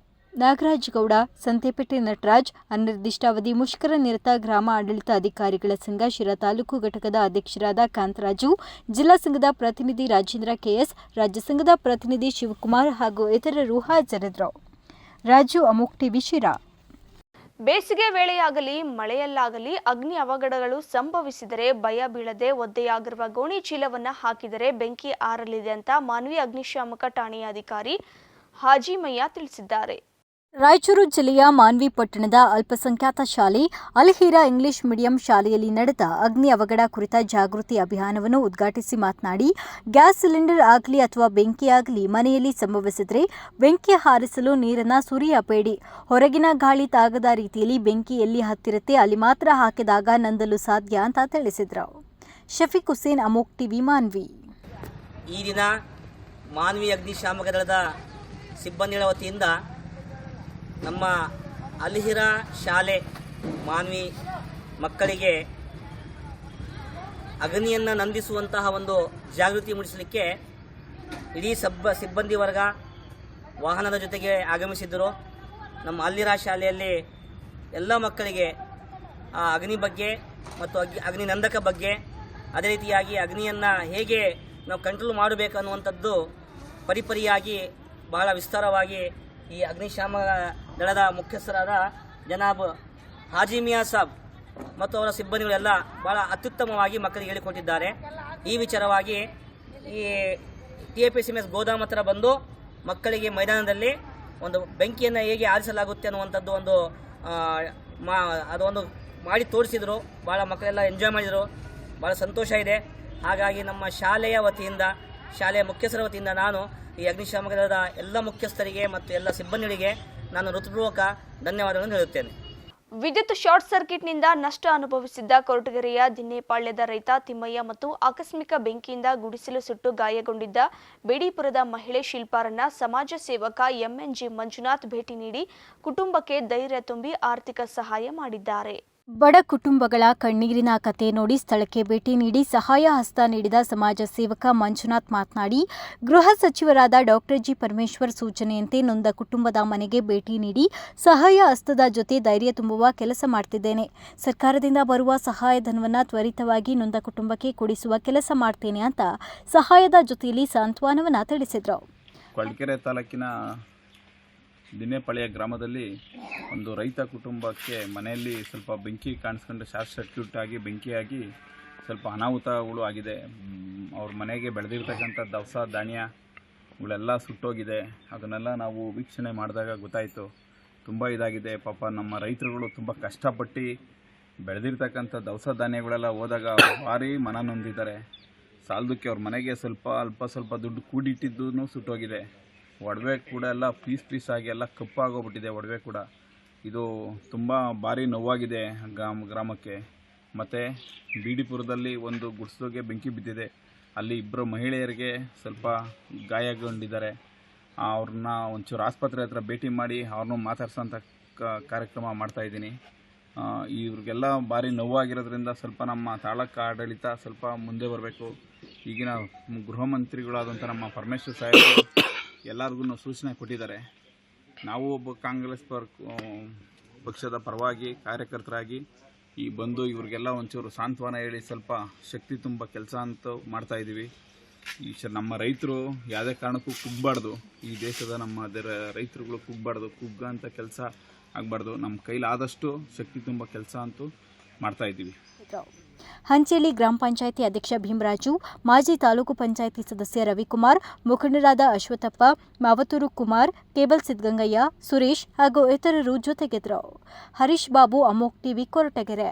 ನಾಗರಾಜ್ ಗೌಡ, ಸಂತೆಪೇಟೆ ನಟರಾಜ್, ಅನಿರ್ದಿಷ್ಟಾವಧಿ ಮುಷ್ಕರ ನಿರತ ಗ್ರಾಮ ಆಡಳಿತ ಅಧಿಕಾರಿಗಳ ಸಂಘ ಶಿರಾ ತಾಲೂಕು ಘಟಕದ ಅಧ್ಯಕ್ಷರಾದ ಕಾಂತರಾಜು, ಜಿಲ್ಲಾ ಸಂಘದ ಪ್ರತಿನಿಧಿ ರಾಜೇಂದ್ರ KS, ರಾಜ್ಯ ಸಂಘದ ಪ್ರತಿನಿಧಿ ಶಿವಕುಮಾರ್ ಹಾಗೂ ಇತರರು ಹಾಜರಿದ್ದರು. ರಾಜು, ಅಮೋಕ್ ಟಿವಿ, ಶಿರಾ. ಬೇಸಿಗೆ ವೇಳೆಯಾಗಲಿ ಮಳೆಯಲ್ಲಾಗಲಿ ಅಗ್ನಿ ಅವಘಡಗಳು ಸಂಭವಿಸಿದರೆ ಭಯ ಬೀಳದೆ ಒದ್ದೆಯಾಗಿರುವ ಗೋಣಿ ಚೀಲವನ್ನ ಹಾಕಿದರೆ ಬೆಂಕಿ ಆರಲಿದೆ ಅಂತ ಮಾನ್ವಿ ಅಗ್ನಿಶಾಮಕ ಠಾಣೆಯ ಅಧಿಕಾರಿ ಹಾಜಿಮಯ್ಯ ತಿಳಿಸಿದ್ದಾರೆ. ರಾಯಚೂರು ಜಿಲ್ಲೆಯ ಮಾನ್ವಿ ಪಟ್ಟಣದ ಅಲ್ಪಸಂಖ್ಯಾತ ಶಾಲೆ ಅಲ್-ಹೀರಾ ಇಂಗ್ಲಿಷ್ ಮೀಡಿಯಂ ಶಾಲೆಯಲ್ಲಿ ನಡೆದ ಅಗ್ನಿ ಅವಘಡ ಕುರಿತ ಜಾಗೃತಿ ಅಭಿಯಾನವನ್ನು ಉದ್ಘಾಟಿಸಿ ಮಾತನಾಡಿ, ಗ್ಯಾಸ್ ಸಿಲಿಂಡರ್ ಆಗಲಿ ಅಥವಾ ಬೆಂಕಿಯಾಗಲಿ ಮನೆಯಲ್ಲಿ ಸಂಭವಿಸಿದರೆ ಬೆಂಕಿ ಹಾರಿಸಲು ನೀರನ್ನು ಸುರಿಯಬೇಡಿ. ಹೊರಗಿನ ಗಾಳಿ ತಾಗದ ರೀತಿಯಲ್ಲಿ ಬೆಂಕಿ ಎಲ್ಲಿ ಹತ್ತಿರುತ್ತೆ ಅಲ್ಲಿ ಮಾತ್ರ ಹಾಕಿದಾಗ ನಂದಲು ಸಾಧ್ಯ ಅಂತ ತಿಳಿಸಿದರು. ಶಫೀಕ್ ಹುಸೇನ್, ಅಮೋಕ್ ಟಿವಿ, ಮಾನ್ವಿ. ಈ ದಿನ ಮಾನ್ವಿ ಅಗ್ನಿಶಾಮಕ ದಳದ ಸಿಬ್ಬಂದಿಗಳ ವತಿಯಿಂದ ನಮ್ಮ ಅಲ್-ಹೀರಾ ಶಾಲೆ ಮಾನ್ವಿ ಮಕ್ಕಳಿಗೆ ಅಗ್ನಿಯನ್ನು ನಂದಿಸುವಂತಹ ಒಂದು ಜಾಗೃತಿ ಮೂಡಿಸಲಿಕ್ಕೆ ಇಡೀ ಸಿಬ್ಬಂದಿ ವರ್ಗ ವಾಹನದ ಜೊತೆಗೆ ಆಗಮಿಸಿದ್ದರು. ನಮ್ಮ ಅಲ್-ಹೀರಾ ಶಾಲೆಯಲ್ಲಿ ಎಲ್ಲ ಮಕ್ಕಳಿಗೆ ಆ ಅಗ್ನಿ ಬಗ್ಗೆ ಮತ್ತು ಅಗ್ನಿ ನಂದಕ ಬಗ್ಗೆ, ಅದೇ ರೀತಿಯಾಗಿ ಅಗ್ನಿಯನ್ನು ಹೇಗೆ ನಾವು ಕಂಟ್ರೋಲ್ ಮಾಡಬೇಕು ಅನ್ನುವಂಥದ್ದು ಪರಿಪರಿಯಾಗಿ ಬಹಳ ವಿಸ್ತಾರವಾಗಿ ಈ ಅಗ್ನಿಶಾಮಕ ದಳದ ಮುಖ್ಯಸ್ಥರಾದ ಜನಾಬ್ ಹಾಜಿಮಿಯಾ ಸಾಬ್ ಮತ್ತು ಅವರ ಸಿಬ್ಬಂದಿಗಳೆಲ್ಲ ಬಹಳ ಅತ್ಯುತ್ತಮವಾಗಿ ಮಕ್ಕಳಿಗೆ ಹೇಳಿಕೊಟ್ಟಿದ್ದಾರೆ. ಈ ವಿಚಾರವಾಗಿ ಈ TAPSMS ಗೋದಾಮ್ ಹತ್ರ ಬಂದು ಮಕ್ಕಳಿಗೆ ಮೈದಾನದಲ್ಲಿ ಒಂದು ಬೆಂಕಿಯನ್ನು ಹೇಗೆ ಆರಿಸಲಾಗುತ್ತೆ ಅನ್ನುವಂಥದ್ದು ಅದೊಂದು ಮಾಡಿ ತೋರಿಸಿದರು. ಭಾಳ ಮಕ್ಕಳೆಲ್ಲ ಎಂಜಾಯ್ ಮಾಡಿದರು, ಭಾಳ ಸಂತೋಷ ಇದೆ. ಹಾಗಾಗಿ ನಮ್ಮ ಶಾಲೆಯ ವತಿಯಿಂದ, ಶಾಲೆಯ ಮುಖ್ಯಸ್ಥರ ವತಿಯಿಂದ ನಾನು ಈ ಅಗ್ನಿಶಾಮಕ ದಳದ ಎಲ್ಲ ಮುಖ್ಯಸ್ಥರಿಗೆ ಮತ್ತು ಎಲ್ಲ ಸಿಬ್ಬಂದಿಗಳಿಗೆ ನಾನು ಹೃತ್ಪೂರ್ವಕ ಧನ್ಯವಾದಗಳನ್ನು ಹೇಳುತ್ತೇನೆ. ವಿದ್ಯುತ್ ಶಾರ್ಟ್ ಸರ್ಕ್ಯೂಟ್ನಿಂದ ನಷ್ಟ ಅನುಭವಿಸಿದ್ದ ಕೊರಟಗೆರೆಯ ದಿನ್ನೇಪಾಳ್ಯದ ರೈತ ತಿಮ್ಮಯ್ಯ ಮತ್ತು ಆಕಸ್ಮಿಕ ಬೆಂಕಿಯಿಂದ ಗುಡಿಸಲು ಸುಟ್ಟು ಗಾಯಗೊಂಡಿದ್ದ ಬೇಡಿಪುರದ ಮಹಿಳೆ ಶಿಲ್ಪಾರನ್ನ ಸಮಾಜ ಸೇವಕ MNG ಮಂಜುನಾಥ್ ಭೇಟಿ ನೀಡಿ ಕುಟುಂಬಕ್ಕೆ ಧೈರ್ಯ ತುಂಬಿ ಆರ್ಥಿಕ ಸಹಾಯ ಮಾಡಿದ್ದಾರೆ. ಬಡ ಕುಟುಂಬಗಳ ಕಣ್ಣೀರಿನ ಕತೆ ನೋಡಿ ಸ್ಥಳಕ್ಕೆ ಭೇಟಿ ನೀಡಿ ಸಹಾಯ ಹಸ್ತ ನೀಡಿದ ಸಮಾಜ ಸೇವಕ ಮಂಜುನಾಥ್ ಮಾತನಾಡಿ, ಗೃಹ ಸಚಿವರಾದ ಡಾಕ್ಟರ್ G. ಪರಮೇಶ್ವರ್ ಸೂಚನೆಯಂತೆ ನೊಂದ ಕುಟುಂಬದ ಮನೆಗೆ ಭೇಟಿ ನೀಡಿ ಸಹಾಯ ಹಸ್ತದ ಜೊತೆ ಧೈರ್ಯ ತುಂಬುವ ಕೆಲಸ ಮಾಡ್ತಿದ್ದೇನೆ. ಸರ್ಕಾರದಿಂದ ಬರುವ ಸಹಾಯಧನವನ್ನು ತ್ವರಿತವಾಗಿ ನೊಂದ ಕುಟುಂಬಕ್ಕೆ ಕೊಡಿಸುವ ಕೆಲಸ ಮಾಡ್ತೇನೆ ಅಂತ ಸಹಾಯದ ಜೊತೆಯಲ್ಲಿ ಸಾಂತ್ವನವನ್ನು ತಿಳಿಸಿದರು. ಕೊರಟಗೆರೆ ತಾಲೂಕಿನ ದಿನ್ನೇಪಾಳ್ಯ ಗ್ರಾಮದಲ್ಲಿ ಒಂದು ರೈತ ಕುಟುಂಬಕ್ಕೆ ಮನೆಯಲ್ಲಿ ಸ್ವಲ್ಪ ಬೆಂಕಿ ಕಾಣಿಸ್ಕೊಂಡು ಶಾರ್ಟ್ ಸರ್ಕ್ಯೂಟ್ ಆಗಿ ಬೆಂಕಿಯಾಗಿ ಸ್ವಲ್ಪ ಅನಾಹುತಗಳು ಆಗಿದೆ. ಅವ್ರ ಮನೆಗೆ ಬೆಳೆದಿರ್ತಕ್ಕಂಥ ದವಸ ಧಾನ್ಯಗಳೆಲ್ಲ ಸುಟ್ಟೋಗಿದೆ. ಅದನ್ನೆಲ್ಲ ನಾವು ವೀಕ್ಷಣೆ ಮಾಡಿದಾಗ ಗೊತ್ತಾಯಿತು, ತುಂಬ ಇದಾಗಿದೆ. ಪಾಪ ನಮ್ಮ ರೈತರುಗಳು ತುಂಬ ಕಷ್ಟಪಟ್ಟು ಬೆಳೆದಿರ್ತಕ್ಕಂಥ ದವಸ ಧಾನ್ಯಗಳೆಲ್ಲ ಹೋದಾಗ ಭಾರಿ ಮನ ನೊಂದಿದ್ದಾರೆ. ಸಾಲದಕ್ಕೆ ಅವ್ರ ಮನೆಗೆ ಸ್ವಲ್ಪ ದುಡ್ಡು ಕೂಡಿಟ್ಟಿದ್ದೂ ಸುಟ್ಟೋಗಿದೆ. ಒಡವೆ ಕೂಡ ಎಲ್ಲ ಪೀಸ್ ಆಗಿ ಎಲ್ಲ ಕಪ್ಪಾಗೋಗ್ಬಿಟ್ಟಿದೆ ಒಡವೆ ಕೂಡ. ಇದು ತುಂಬ ಭಾರಿ ನೋವಾಗಿದೆ ಗ್ರಾಮಕ್ಕೆ. ಮತ್ತು ಬೇಡಿಪುರದಲ್ಲಿ ಒಂದು ಗುಡಿಸಲಿಗೆ ಬೆಂಕಿ ಬಿದ್ದಿದೆ. ಅಲ್ಲಿ ಇಬ್ಬರು ಮಹಿಳೆಯರಿಗೆ ಸ್ವಲ್ಪ ಗಾಯಗೊಂಡಿದ್ದಾರೆ. ಅವ್ರನ್ನ ಒಂಚೂರು ಆಸ್ಪತ್ರೆ ಹತ್ರ ಭೇಟಿ ಮಾಡಿ ಅವ್ರನ್ನೂ ಮಾತಾಡ್ಸೋಂಥ ಕಾರ್ಯಕ್ರಮ ಮಾಡ್ತಾಯಿದ್ದೀನಿ. ಇವ್ರಿಗೆಲ್ಲ ಭಾರಿ ನೋವಾಗಿರೋದ್ರಿಂದ ಸ್ವಲ್ಪ ನಮ್ಮ ತಾಲೂಕು ಆಡಳಿತ ಸ್ವಲ್ಪ ಮುಂದೆ ಬರಬೇಕು. ಈಗಿನ ಗೃಹ ಮಂತ್ರಿಗಳಾದಂಥ ನಮ್ಮ ಪರಮೇಶ್ವರ್ ಸಾಹೇಬರು ಎಲ್ಲರಿಗೂ ಸೂಚನೆ ಕೊಟ್ಟಿದ್ದಾರೆ. ನಾವು ಒಬ್ಬ ಕಾಂಗ್ರೆಸ್ ಪಕ್ಷದ ಪರವಾಗಿ ಕಾರ್ಯಕರ್ತರಾಗಿ ಈ ಬಂದು ಇವ್ರಿಗೆಲ್ಲ ಒಂಚೂರು ಸಾಂತ್ವನ ಹೇಳಿ ಸ್ವಲ್ಪ ಶಕ್ತಿ ತುಂಬ ಕೆಲಸ ಅಂತ ಮಾಡ್ತಾಯಿದ್ದೀವಿ. ನಮ್ಮ ರೈತರು ಯಾವುದೇ ಕಾರಣಕ್ಕೂ ಕುಗ್ಬಾರ್ದು, ಈ ದೇಶದ ನಮ್ಮ ರೈತರುಗಳು ಕುಗ್ಬಾರ್ದು, ಕುಗ್ಗಂಥ ಕೆಲಸ ಆಗಬಾರ್ದು. ನಮ್ಮ ಕೈಲಾದಷ್ಟು ಶಕ್ತಿ ತುಂಬ ಕೆಲಸ ಅಂತೂ ಮಾಡ್ತಾಯಿದ್ದೀವಿ. ಹಂಚೇಲಿ ಗ್ರಾಮ ಪಂಚಾಯಿತಿ ಅಧ್ಯಕ್ಷ ಭೀಮರಾಜು, ಮಾಜಿ ತಾಲೂಕು ಪಂಚಾಯಿತಿ ಸದಸ್ಯ ರವಿಕುಮಾರ್, ಮುಖಂಡರಾದ ಅಶ್ವಥಪ್ಪ, ಮಾವತೂರು ಕುಮಾರ್, ಕೇಬಲ್ ಸಿದ್ಧಗಂಗಯ್ಯ, ಸುರೇಶ್ ಹಾಗೂ ಇತರರು ಜೊತೆಗಿದ್ದರು. ಹರೀಶ್ ಬಾಬು, ಅಮೋಕ್ ಟಿವಿ, ಕೊರಟಗೆರೆ.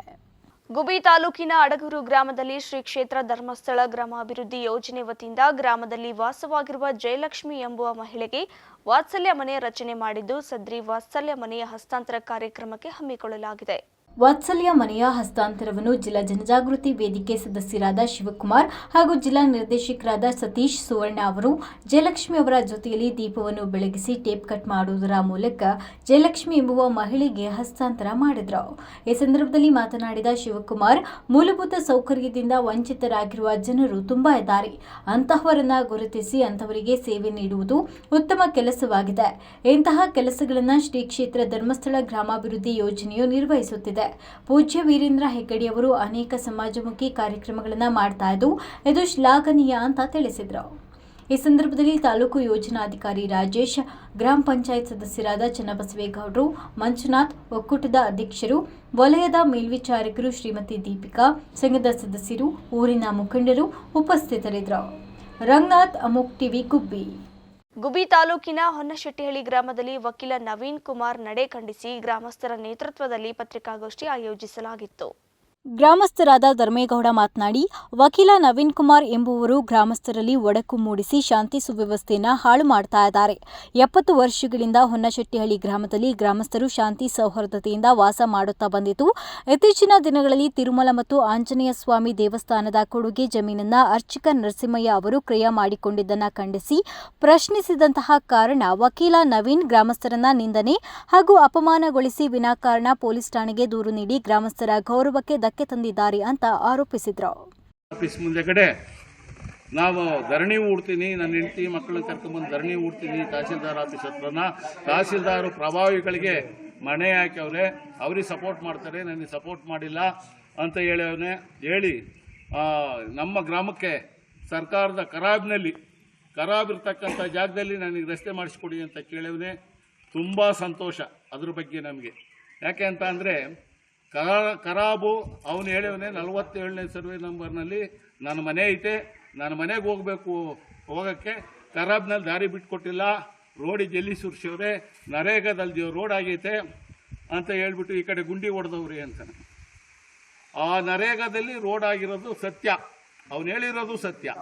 ಗುಬಿ ತಾಲೂಕಿನ ಅಡಗೂರು ಗ್ರಾಮದಲ್ಲಿ ಶ್ರೀ ಕ್ಷೇತ್ರ ಧರ್ಮಸ್ಥಳ ಗ್ರಾಮಾಭಿವೃದ್ಧಿ ಯೋಜನೆ ವತಿಯಿಂದ ಗ್ರಾಮದಲ್ಲಿ ವಾಸವಾಗಿರುವ ಜಯಲಕ್ಷ್ಮಿ ಎಂಬುವ ಮಹಿಳೆಗೆ ವಾತ್ಸಲ್ಯ ಮನೆ ರಚನೆ ಮಾಡಿದ್ದು, ಸದ್ರಿ ವಾತ್ಸಲ್ಯ ಮನೆಯ ಹಸ್ತಾಂತರ ಕಾರ್ಯಕ್ರಮಕ್ಕೆ ಹಮ್ಮಿಕೊಳ್ಳಲಾಗಿದೆ. ವಾತ್ಸಲ್ಯ ಮನೆಯ ಹಸ್ತಾಂತರವನ್ನು ಜಿಲ್ಲಾ ಜನಜಾಗೃತಿ ವೇದಿಕೆ ಸದಸ್ಯರಾದ ಶಿವಕುಮಾರ್ ಹಾಗೂ ಜಿಲ್ಲಾ ನಿರ್ದೇಶಕರಾದ ಸತೀಶ್ ಸುವರ್ಣ ಅವರು ಜಯಲಕ್ಷ್ಮಿ ಅವರ ಜೊತೆಯಲ್ಲಿ ದೀಪವನ್ನು ಬೆಳಗಿಸಿ ಟೇಪ್ ಕಟ್ ಮಾಡುವುದರ ಮೂಲಕ ಜಯಲಕ್ಷ್ಮಿ ಎಂಬುವ ಮಹಿಳೆಗೆ ಹಸ್ತಾಂತರ ಮಾಡಿದರು. ಈ ಸಂದರ್ಭದಲ್ಲಿ ಮಾತನಾಡಿದ ಶಿವಕುಮಾರ್, ಮೂಲಭೂತ ಸೌಕರ್ಯದಿಂದ ವಂಚಿತರಾಗಿರುವ ಜನರು ತುಂಬಾ ಇದ್ದಾರೆ. ಅಂತಹವರನ್ನ ಗುರುತಿಸಿ ಅಂತವರಿಗೆ ಸೇವೆ ನೀಡುವುದು ಉತ್ತಮ ಕೆಲಸವಾಗಿದೆ. ಇಂತಹ ಕೆಲಸಗಳನ್ನು ಶ್ರೀ ಕ್ಷೇತ್ರ ಧರ್ಮಸ್ಥಳ ಗ್ರಾಮಾಭಿವೃದ್ಧಿ ಯೋಜನೆಯು ನಿರ್ವಹಿಸುತ್ತಿದೆ. ಪೂಜ್ಯ ವೀರೇಂದ್ರ ಹೆಗ್ಗಡಿಯವರು ಅನೇಕ ಸಮಾಜಮುಖಿ ಕಾರ್ಯಕ್ರಮಗಳನ್ನು ಮಾಡ್ತಾ ಇದ್ದು, ಇದು ಶ್ಲಾಘನೀಯ ಅಂತ ತಿಳಿಸಿದರು. ಈ ಸಂದರ್ಭದಲ್ಲಿ ತಾಲೂಕು ಯೋಜನಾಧಿಕಾರಿ ರಾಜೇಶ್, ಗ್ರಾಮ ಪಂಚಾಯತ್ ಸದಸ್ಯರಾದ ಚನ್ನಬಸವೇಗೌಡರು, ಮಂಜುನಾಥ್, ಒಕ್ಕೂಟದ ಅಧ್ಯಕ್ಷರು, ವಲಯದ ಮೇಲ್ವಿಚಾರಕರು ಶ್ರೀಮತಿ ದೀಪಿಕಾ, ಸಂಘದ ಸದಸ್ಯರು, ಊರಿನ ಮುಖಂಡರು ಉಪಸ್ಥಿತರಿದ್ದರು. ರಂಗನಾಥ್, ಅಮೋಕ್ ಟಿವಿ, ಗುಬ್ಬಿ. ಗುಬಿ ತಾಲೂಕಿನ ಹೊನ್ನಶೆಟ್ಟಿಹಳ್ಳಿ ಗ್ರಾಮದಲ್ಲಿ ವಕೀಲ ನವೀನ್ ಕುಮಾರ್ ನಡೆ ಖಂಡಿಸಿ ಗ್ರಾಮಸ್ಥರ ನೇತೃತ್ವದಲ್ಲಿ ಪತ್ರಿಕಾಗೋಷ್ಠಿ ಆಯೋಜಿಸಲಾಗಿತ್ತು. ಗ್ರಾಮಸ್ಥರಾದ ಧರ್ಮೇಗೌಡ ಮಾತನಾಡಿ, ವಕೀಲ ನವೀನ್ ಕುಮಾರ್ ಎಂಬುವರು ಗ್ರಾಮಸ್ಥರಲ್ಲಿ ಒಡಕು ಮೂಡಿಸಿ ಶಾಂತಿ ಸುವ್ಯವಸ್ಥೆಯನ್ನು ಹಾಳು ಮಾಡ್ತಾ ಇದ್ದಾರೆ. 70 ವರ್ಷಗಳಿಂದ ಹೊನ್ನಶೆಟ್ಟಿಹಳ್ಳಿ ಗ್ರಾಮದಲ್ಲಿ ಗ್ರಾಮಸ್ಥರು ಶಾಂತಿ ಸೌಹಾರ್ದತೆಯಿಂದ ವಾಸ ಮಾಡುತ್ತಾ ಬಂದಿದ್ದು, ಇತ್ತೀಚಿನ ದಿನಗಳಲ್ಲಿ ತಿರುಮಲ ಮತ್ತು ಆಂಜನೇಯ ಸ್ವಾಮಿ ದೇವಸ್ಥಾನದ ಕೊಡುಗೆ ಜಮೀನನ್ನ ಅರ್ಚಕ ನರಸಿಂಹಯ್ಯ ಅವರು ಕ್ರಯ ಮಾಡಿಕೊಂಡಿದ್ದನ್ನು ಖಂಡಿಸಿ ಪ್ರಶ್ನಿಸಿದಂತಹ ಕಾರಣ ವಕೀಲ ನವೀನ್ ಗ್ರಾಮಸ್ಥರನ್ನ ನಿಂದನೆ ಹಾಗೂ ಅಪಮಾನಗೊಳಿಸಿ ವಿನಾಕಾರಣ ಪೊಲೀಸ್ ಠಾಣೆಗೆ ದೂರು ನೀಡಿ ಗ್ರಾಮಸ್ಥರ ಗೌರವಕ್ಕೆ ಧಕ್ಕೆ ತಂದಿದ್ದಾರೆ ಅಂತ ಆರೋಪಿಸಿದ್ರು. ಆಫೀಸ್ ಮುಂದೆಗಡೆ ನಾವು ಧರಣಿ ಹೂಡ್ತೀನಿ, ನನ್ನ ಹೆಂಡತಿ ಮಕ್ಕಳನ್ನ ಕರ್ಕೊಂಡ್ಬಂದು ಧರಣಿ ಹೂಡ್ತೀನಿ ತಹಸೀಲ್ದಾರ್ ಆಫೀಸ್ ಹತ್ರನ. ತಹಸೀಲ್ದಾರ್ ಪ್ರಭಾವಿಗಳಿಗೆ ಮಣೆ ಹಾಕವ್ರೆ, ಅವ್ರಿಗೆ ಸಪೋರ್ಟ್ ಮಾಡ್ತಾರೆ, ನನಗೆ ಸಪೋರ್ಟ್ ಮಾಡಿಲ್ಲ ಅಂತ ಹೇಳಿ ನಮ್ಮ ಗ್ರಾಮಕ್ಕೆ ಸರ್ಕಾರದ ಖರಾಬ್ ಇರ್ತಕ್ಕಂಥ ಜಾಗದಲ್ಲಿ ನನಗೆ ರಸ್ತೆ ಮಾಡಿಸ್ಕೊಡಿ ಅಂತ ಕೇಳವನೇ. ತುಂಬ ಸಂತೋಷ ಅದ್ರ ಬಗ್ಗೆ ನಮಗೆ. ಯಾಕೆ ಅಂತ ಅಂದರೆ ಖರಾಬು ಅವನು ಹೇಳವನೇ 47ನೇ ಸರ್ವೆ ನಂಬರ್ನಲ್ಲಿ ನನ್ನ ಮನೆ ಐತೆ, ನಾನು ಮನೆಗೆ ಹೋಗೋಕ್ಕೆ ಖರಾಬ್ನಲ್ಲಿ ದಾರಿ ಬಿಟ್ಕೊಟ್ಟಿಲ್ಲ, ರೋಡಿಗೆ ಎಲ್ಲಿ ಸುರಿಸವ್ರೆ, ನರೇಗಾದಲ್ಲಿ ರೋಡ್ ಆಗೈತೆ ಅಂತ ಹೇಳ್ಬಿಟ್ಟು ಈ ಕಡೆ ಗುಂಡಿ ಹೊಡೆದವ್ರಿ ಅಂತಾನೆ. ಆ ನರೇಗಾದಲ್ಲಿ ರೋಡ್ ಆಗಿರೋದು ಸತ್ಯ, ಅವನು ಹೇಳಿರೋದು ಸತ್ಯ.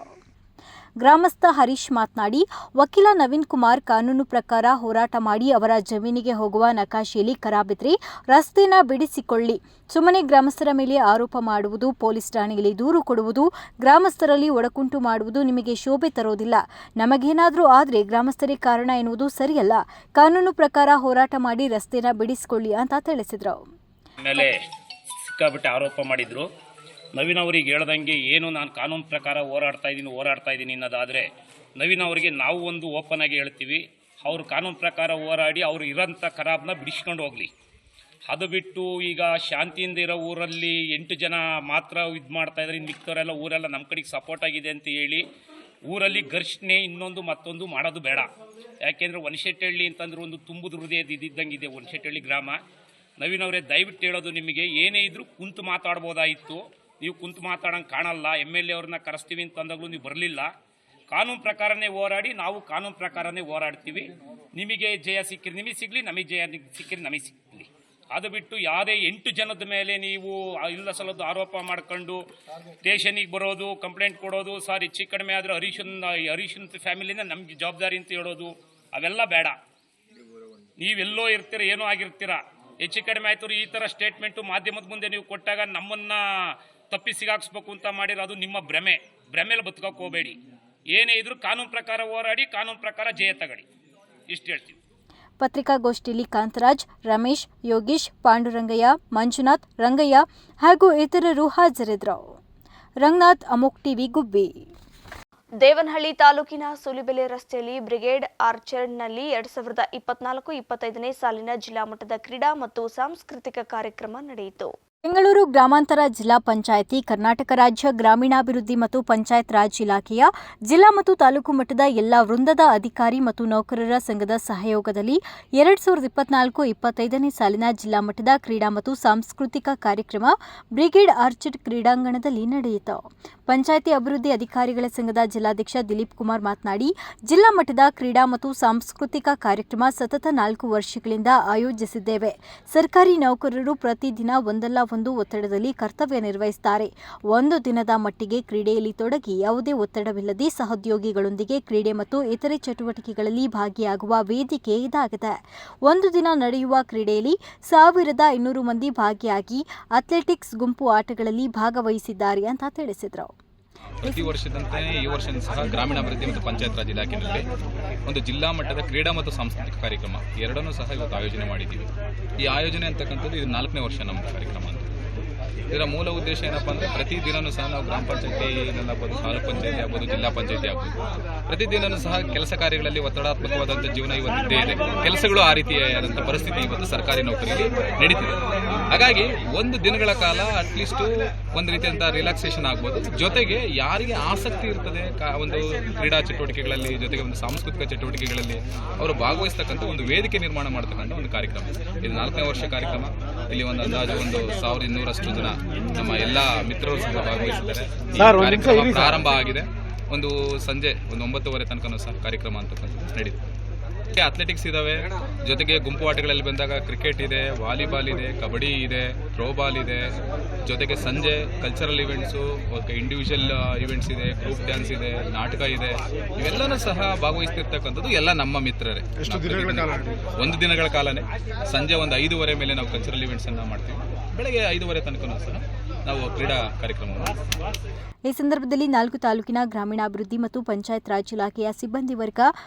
ಗ್ರಾಮಸ್ಥ ಹರೀಶ್ ಮಾತನಾಡಿ, ವಕೀಲ ನವೀನ್ ಕುಮಾರ್ ಕಾನೂನು ಪ್ರಕಾರ ಹೋರಾಟ ಮಾಡಿ ಅವರ ಜಮೀನಿಗೆ ಹೋಗುವ ನಕಾಶೆಯಲ್ಲಿ ಖರಾಬಿದ್ರೆ ರಸ್ತೆನ ಬಿಡಿಸಿಕೊಳ್ಳಿ. ಸುಮ್ಮನೆ ಗ್ರಾಮಸ್ಥರ ಮೇಲೆ ಆರೋಪ ಮಾಡುವುದು, ಪೊಲೀಸ್ ಠಾಣೆಯಲ್ಲಿ ದೂರು ಕೊಡುವುದು, ಗ್ರಾಮಸ್ಥರಲ್ಲಿ ಒಡಕುಂಟು ಮಾಡುವುದು ನಿಮಗೆ ಶೋಭೆ ತರೋದಿಲ್ಲ. ನಮಗೇನಾದರೂ ಆದರೆ ಗ್ರಾಮಸ್ಥರೇ ಕಾರಣ ಎನ್ನುವುದು ಸರಿಯಲ್ಲ. ಕಾನೂನು ಪ್ರಕಾರ ಹೋರಾಟ ಮಾಡಿ ರಸ್ತೆನ ಬಿಡಿಸಿಕೊಳ್ಳಿ ಅಂತ ತಿಳಿಸಿದರು. ಮೇಲೆ ಸಿಕ್ಕಾಬಿಟ್ಟೆ ಆರೋಪ ಮಾಡಿದ್ರು. ನವೀನ್ ಅವರಿಗೆ ಹೇಳ್ದಂಗೆ ಏನು ನಾನು ಕಾನೂನು ಪ್ರಕಾರ ಹೋರಾಡ್ತಾ ಇದ್ದೀನಿ ಅನ್ನೋದಾದರೆ ನವೀನ್ ಅವರಿಗೆ ನಾವು ಒಂದು ಓಪನ್ ಆಗಿ ಹೇಳ್ತೀವಿ, ಅವರು ಕಾನೂನು ಪ್ರಕಾರ ಹೋರಾಡಿ ಅವರು ಇರೋಂಥ ಖರಾಬ್ನ ಬಿಡಿಸ್ಕೊಂಡು ಹೋಗಲಿ. ಅದು ಬಿಟ್ಟು ಈಗ ಶಾಂತಿಯಿಂದ ಇರೋ ಊರಲ್ಲಿ 8 ಜನ ಮಾತ್ರ ಇದು ಮಾಡ್ತಾ ಇದ್ದಾರೆ, ಇನ್ನು ಮಿಕ್ಕವರೆಲ್ಲ ಊರೆಲ್ಲ ನಮ್ಮ ಕಡೆಗೆ ಸಪೋರ್ಟ್ ಆಗಿದೆ ಅಂತ ಹೇಳಿ ಊರಲ್ಲಿ ಘರ್ಷಣೆ ಇನ್ನೊಂದು ಮತ್ತೊಂದು ಮಾಡೋದು ಬೇಡ. ಯಾಕೆಂದರೆ ಹೊನ್ನಶೆಟ್ಟಿಹಳ್ಳಿ ಅಂತಂದ್ರೆ ಒಂದು ತುಂಬುದು ಹೃದಯದ ಇದ್ದಂಗಿದೆ ಹೊನ್ನಶೆಟ್ಟಿಹಳ್ಳಿ ಗ್ರಾಮ. ನವೀನ್ ಅವರೇ ದಯವಿಟ್ಟು ಹೇಳೋದು, ನಿಮಗೆ ಏನೇ ಇದ್ರೂ ಕುಂತು ಮಾತಾಡ್ಬೋದಾಯಿತು, ನೀವು ಕುಂತು ಮಾತಾಡೋಂಗೆ ಕಾಣಲ್ಲ. MLA ಅವ್ರನ್ನ ಕರೆಸ್ತೀವಿ ಅಂತಂದಾಗಲೂ ನೀವು ಬರಲಿಲ್ಲ. ಕಾನೂನು ಪ್ರಕಾರನೇ ಹೋರಾಡಿ, ನಾವು ಕಾನೂನು ಪ್ರಕಾರನೇ ಹೋರಾಡ್ತೀವಿ. ನಿಮಗೆ ಜಯ ಸಿಕ್ಕಿರಿ ನಿಮಗೆ ಸಿಗಲಿ, ನಮಗೆ ಜಯ ಸಿಕ್ಕಿರಿ ನಮಗೆ ಸಿಗಲಿ. ಅದು ಬಿಟ್ಟು ಯಾವುದೇ 8 ಜನದ ಮೇಲೆ ನೀವು ಇಲ್ಲ ಸಲದ್ದು ಆರೋಪ ಮಾಡ್ಕೊಂಡು ಸ್ಟೇಷನಿಗೆ ಬರೋದು, ಕಂಪ್ಲೇಂಟ್ ಕೊಡೋದು, ಸರ್ ಹೆಚ್ಚು ಕಡಿಮೆ ಆದರೆ ಹರೀಶನ್ ಫ್ಯಾಮಿಲಿನ ನಮಗೆ ಜವಾಬ್ದಾರಿ ಅಂತ ಹೇಳೋದು, ಅವೆಲ್ಲ ಬೇಡ. ನೀವೆಲ್ಲೋ ಇರ್ತೀರ, ಏನೋ ಆಗಿರ್ತೀರ, ಹೆಚ್ಚು ಕಡಿಮೆ ಆಯ್ತು ಈ ಥರ ಸ್ಟೇಟ್ಮೆಂಟು ಮಾಧ್ಯಮದ ಮುಂದೆ ನೀವು ಕೊಟ್ಟಾಗ ನಮ್ಮನ್ನು ತಪ್ಪಿ ಸಿಗಾಕ್ಸ್ಬೇಕು ಅಂತ ಮಾಡಿರೋ ಅದು ನಿಮ್ಮ ಭ್ರಮೆಯಲ್ಲಿ ಬದುಕಕ್ಕೆ ಹೋಗಬೇಡಿ. ಏನೇ ಇದ್ರೂ ಕಾನೂನು ಪ್ರಕಾರ ಹೋರಾಡಿ, ಕಾನೂನು ಪ್ರಕಾರ ಜಯ ತಗೊಳ್ಳಿ, ಇಷ್ಟು ಹೇಳ್ತೀವಿ. ಪತ್ರಿಕಾಗೋಷ್ಠಿಯಲ್ಲಿ ಕಾಂತರಾಜ್, ರಮೇಶ್, ಯೋಗೀಶ್, ಪಾಂಡುರಂಗಯ್ಯ, ಮಂಜುನಾಥ್, ರಂಗಯ್ಯ ಹಾಗೂ ಇತರರು ಹಾಜರಿದ್ದರು. ರಂಗನಾಥ್, ಅಮೋಕ್ ಟಿವಿ, ಗುಬ್ಬಿ. ದೇವನಹಳ್ಳಿ ತಾಲೂಕಿನ ಸೂಲಿಬೆಲೆ ರಸ್ತೆಯಲ್ಲಿ ಬ್ರಿಗೇಡ್ ಆರ್ಚರ್ಡ್ನಲ್ಲಿ 2024-25ನೇ ಸಾಲಿನ ಜಿಲ್ಲಾ ಮಟ್ಟದ ಕ್ರೀಡಾ ಮತ್ತು ಸಾಂಸ್ಕೃತಿಕ ಕಾರ್ಯಕ್ರಮ ನಡೆಯಿತು. ಬೆಂಗಳೂರು ಗ್ರಾಮಾಂತರ ಜಿಲ್ಲಾ ಪಂಚಾಯಿತಿ ಕರ್ನಾಟಕ ರಾಜ್ಯ ಗ್ರಾಮೀಣಾಭಿವೃದ್ಧಿ ಮತ್ತು ಪಂಚಾಯತ್ ರಾಜ್ ಇಲಾಖೆಯ ಜಿಲ್ಲಾ ಮತ್ತು ತಾಲೂಕು ಮಟ್ಟದ ಎಲ್ಲ ವೃಂದದ ಅಧಿಕಾರಿ ಮತ್ತು ನೌಕರರ ಸಂಘದ ಸಹಯೋಗದಲ್ಲಿ 2024-25ನೇ ಸಾಲಿನ ಜಿಲ್ಲಾ ಮಟ್ಟದ ಕ್ರೀಡಾ ಮತ್ತು ಸಾಂಸ್ಕೃತಿಕ ಕಾರ್ಯಕ್ರಮ ಬ್ರಿಗೇಡ್ ಆರ್ಚರ್ಡ್ ಕ್ರೀಡಾಂಗಣದಲ್ಲಿ ನಡೆಯಿತು. ಪಂಚಾಯಿತಿ ಅಭಿವೃದ್ಧಿ ಅಧಿಕಾರಿಗಳ ಸಂಘದ ಜಿಲ್ಲಾಧ್ಯಕ್ಷ ದಿಲೀಪ್ ಕುಮಾರ್ ಮಾತನಾಡಿ, ಜಿಲ್ಲಾ ಮಟ್ಟದ ಕ್ರೀಡಾ ಮತ್ತು ಸಾಂಸ್ಕೃತಿಕ ಕಾರ್ಯಕ್ರಮ ಸತತ 4 ವರ್ಷಗಳಿಂದ ಆಯೋಜಿಸಿದ್ದೇವೆ. ಸರ್ಕಾರಿ ನೌಕರರು ಪ್ರತಿದಿನ ಒಂದಲ್ಲ ಒಂದು ಒತ್ತಡದಲ್ಲಿ ಕರ್ತವ್ಯ ನಿರ್ವಹಿಸುತ್ತಾರೆ. ಒಂದು ದಿನದ ಮಟ್ಟಿಗೆ ಕ್ರೀಡೆಯಲ್ಲಿ ತೊಡಗಿ ಯಾವುದೇ ಒತ್ತಡವಿಲ್ಲದೆ ಸಹೋದ್ಯೋಗಿಗಳೊಂದಿಗೆ ಕ್ರೀಡೆ ಮತ್ತು ಇತರೆ ಚಟುವಟಿಕೆಗಳಲ್ಲಿ ಭಾಗಿಯಾಗುವ ವೇದಿಕೆ ಇದಾಗಿದೆ. ಒಂದು ದಿನ ನಡೆಯುವ ಕ್ರೀಡೆಯಲ್ಲಿ 1200 ಮಂದಿ ಭಾಗಿಯಾಗಿ ಅಥ್ಲೆಟಿಕ್ಸ್ ಗುಂಪು ಆಟಗಳಲ್ಲಿ ಭಾಗವಹಿಸಿದ್ದಾರೆ ಅಂತ ತಿಳಿಸಿದರು. ಪ್ರತಿ ವರ್ಷದಂತೆ ಈ ವರ್ಷ ಸಹ ಗ್ರಾಮೀಣಾಭಿವೃದ್ಧಿ ಮತ್ತು ಪಂಚಾಯತ್ ರಾಜ್ ಇಲಾಖೆಯಲ್ಲಿ ಒಂದು ಜಿಲ್ಲಾ ಮಟ್ಟದ ಕ್ರೀಡಾ ಮತ್ತು ಸಾಂಸ್ಕೃತಿಕ ಕಾರ್ಯಕ್ರಮ ಎರಡನ್ನೂ ಸಹ ಇವತ್ತು ಆಯೋಜನೆ ಮಾಡಿದ್ದೀವಿ. ಈ ಆಯೋಜನೆ ಅಂತಕ್ಕಂಥದ್ದು ಇದು 4ನೇ ವರ್ಷ ನಮ್ಮ ಕಾರ್ಯಕ್ರಮ ಅಂತ. ಇದರ ಮೂಲ ಉದ್ದೇಶ ಏನಪ್ಪ ಅಂದರೆ ಪ್ರತಿದಿನವೂ ಸಹ ನಾವು ಗ್ರಾಮ ಪಂಚಾಯತಿನಲ್ಲಾಗ್ಬೋದು, ತಾಲೂಕು ಪಂಚಾಯತಿ ಆಗ್ಬೋದು, ಜಿಲ್ಲಾ ಪಂಚಾಯತಿ ಆಗ್ಬೋದು, ಪ್ರತಿದಿನವೂ ಸಹ ಕೆಲಸ ಕಾರ್ಯಗಳಲ್ಲಿ ಒತ್ತಡಾತ್ಮಕವಾದಂಥ ಜೀವನ ಇವತ್ತಿದ್ದೇ ಇದೆ. ಕೆಲಸಗಳು ಆ ರೀತಿಯಾದಂಥ ಪರಿಸ್ಥಿತಿ ಇವತ್ತು ಸರ್ಕಾರಿ ನೌಕರಿಯಲ್ಲಿ ನಡೀತಿದೆ. ಹಾಗಾಗಿ ಒಂದು ದಿನಗಳ ಕಾಲ ಅಟ್ಲೀಸ್ಟು ಒಂದು ರೀತಿಯಾದಂಥ ರಿಲ್ಯಾಕ್ಸೇಷನ್ ಆಗ್ಬೋದು. ಜೊತೆಗೆ ಯಾರಿಗೆ ಆಸಕ್ತಿ ಇರ್ತದೆ ಒಂದು ಕ್ರೀಡಾ ಚಟುವಟಿಕೆಗಳಲ್ಲಿ, ಜೊತೆಗೆ ಒಂದು ಸಾಂಸ್ಕೃತಿಕ ಚಟುವಟಿಕೆಗಳಲ್ಲಿ ಅವರು ಭಾಗವಹಿಸ್ತಕ್ಕಂಥ ಒಂದು ವೇದಿಕೆ ನಿರ್ಮಾಣ ಮಾಡ್ತಕ್ಕಂಥ ಒಂದು ಕಾರ್ಯಕ್ರಮ. ಇದು 4ನೇ ವರ್ಷ ಕಾರ್ಯಕ್ರಮ. ಇಲ್ಲಿ ಒಂದು ಅಂದಾಜು 1200 ಜನ ನಮ್ಮ ಎಲ್ಲ ಮಿತ್ರರು ಸಹ ಭಾಗವಹಿಸಿದ್ದಾರೆ. ಈ ಕಾರ್ಯಕ್ರಮ ಪ್ರಾರಂಭ ಆಗಿದೆ. ಒಂದು ಸಂಜೆ 9:30 ತನಕ ಸಹ ಕಾರ್ಯಕ್ರಮ ಅಂತಕ್ಕಂಥದ್ದು ನಡೀತದೆ. ಅಥ್ಲೆಟಿಕ್ಸ್ ಇದಾವೆ, ಜೊತೆಗೆ ಗುಂಪು ಆಟಗಳಲ್ಲಿ ಬಂದಾಗ ಕ್ರಿಕೆಟ್ ಇದೆ, ವಾಲಿಬಾಲ್ ಇದೆ, ಕಬಡ್ಡಿ ಇದೆ, ಥ್ರೋಬಾಲ್ ಇದೆ, ಜೊತೆಗೆ ಸಂಜೆ ಕಲ್ಚರಲ್ ಇವೆಂಟ್ಸು, ಇಂಡಿವಿಜುವಲ್ ಇವೆಂಟ್ಸ್ ಇದೆ, ಗ್ರೂಪ್ ಡ್ಯಾನ್ಸ್ ಇದೆ, ನಾಟಕ ಇದೆ. ಇವೆಲ್ಲನೂ ಸಹ ಭಾಗವಹಿಸ್ತಿರ್ತಕ್ಕಂಥದ್ದು ಎಲ್ಲ ನಮ್ಮ ಮಿತ್ರರೇ. ಒಂದು ದಿನಗಳ ಕಾಲನೇ. ಸಂಜೆ ಒಂದು 5:30 ಮೇಲೆ ನಾವು ಕಲ್ಚರಲ್ ಇವೆಂಟ್ಸ್ ಅನ್ನ ಮಾಡ್ತೀವಿ. ಬೆಳಗ್ಗೆ 5:30 ತನಕ ಸಹ ನಾವು ಕ್ರೀಡಾ ಕಾರ್ಯಕ್ರಮವನ್ನು. ಈ ಸಂದರ್ಭದಲ್ಲಿ 4 ತಾಲೂಕಿನ ಗ್ರಾಮೀಣಾಭಿವೃದ್ಧಿ ಮತ್ತು ಪಂಚಾಯತ್ ರಾಜ್ ಇಲಾಖೆಯ ಸಿಬ್ಬಂದಿ ವರ್ಗ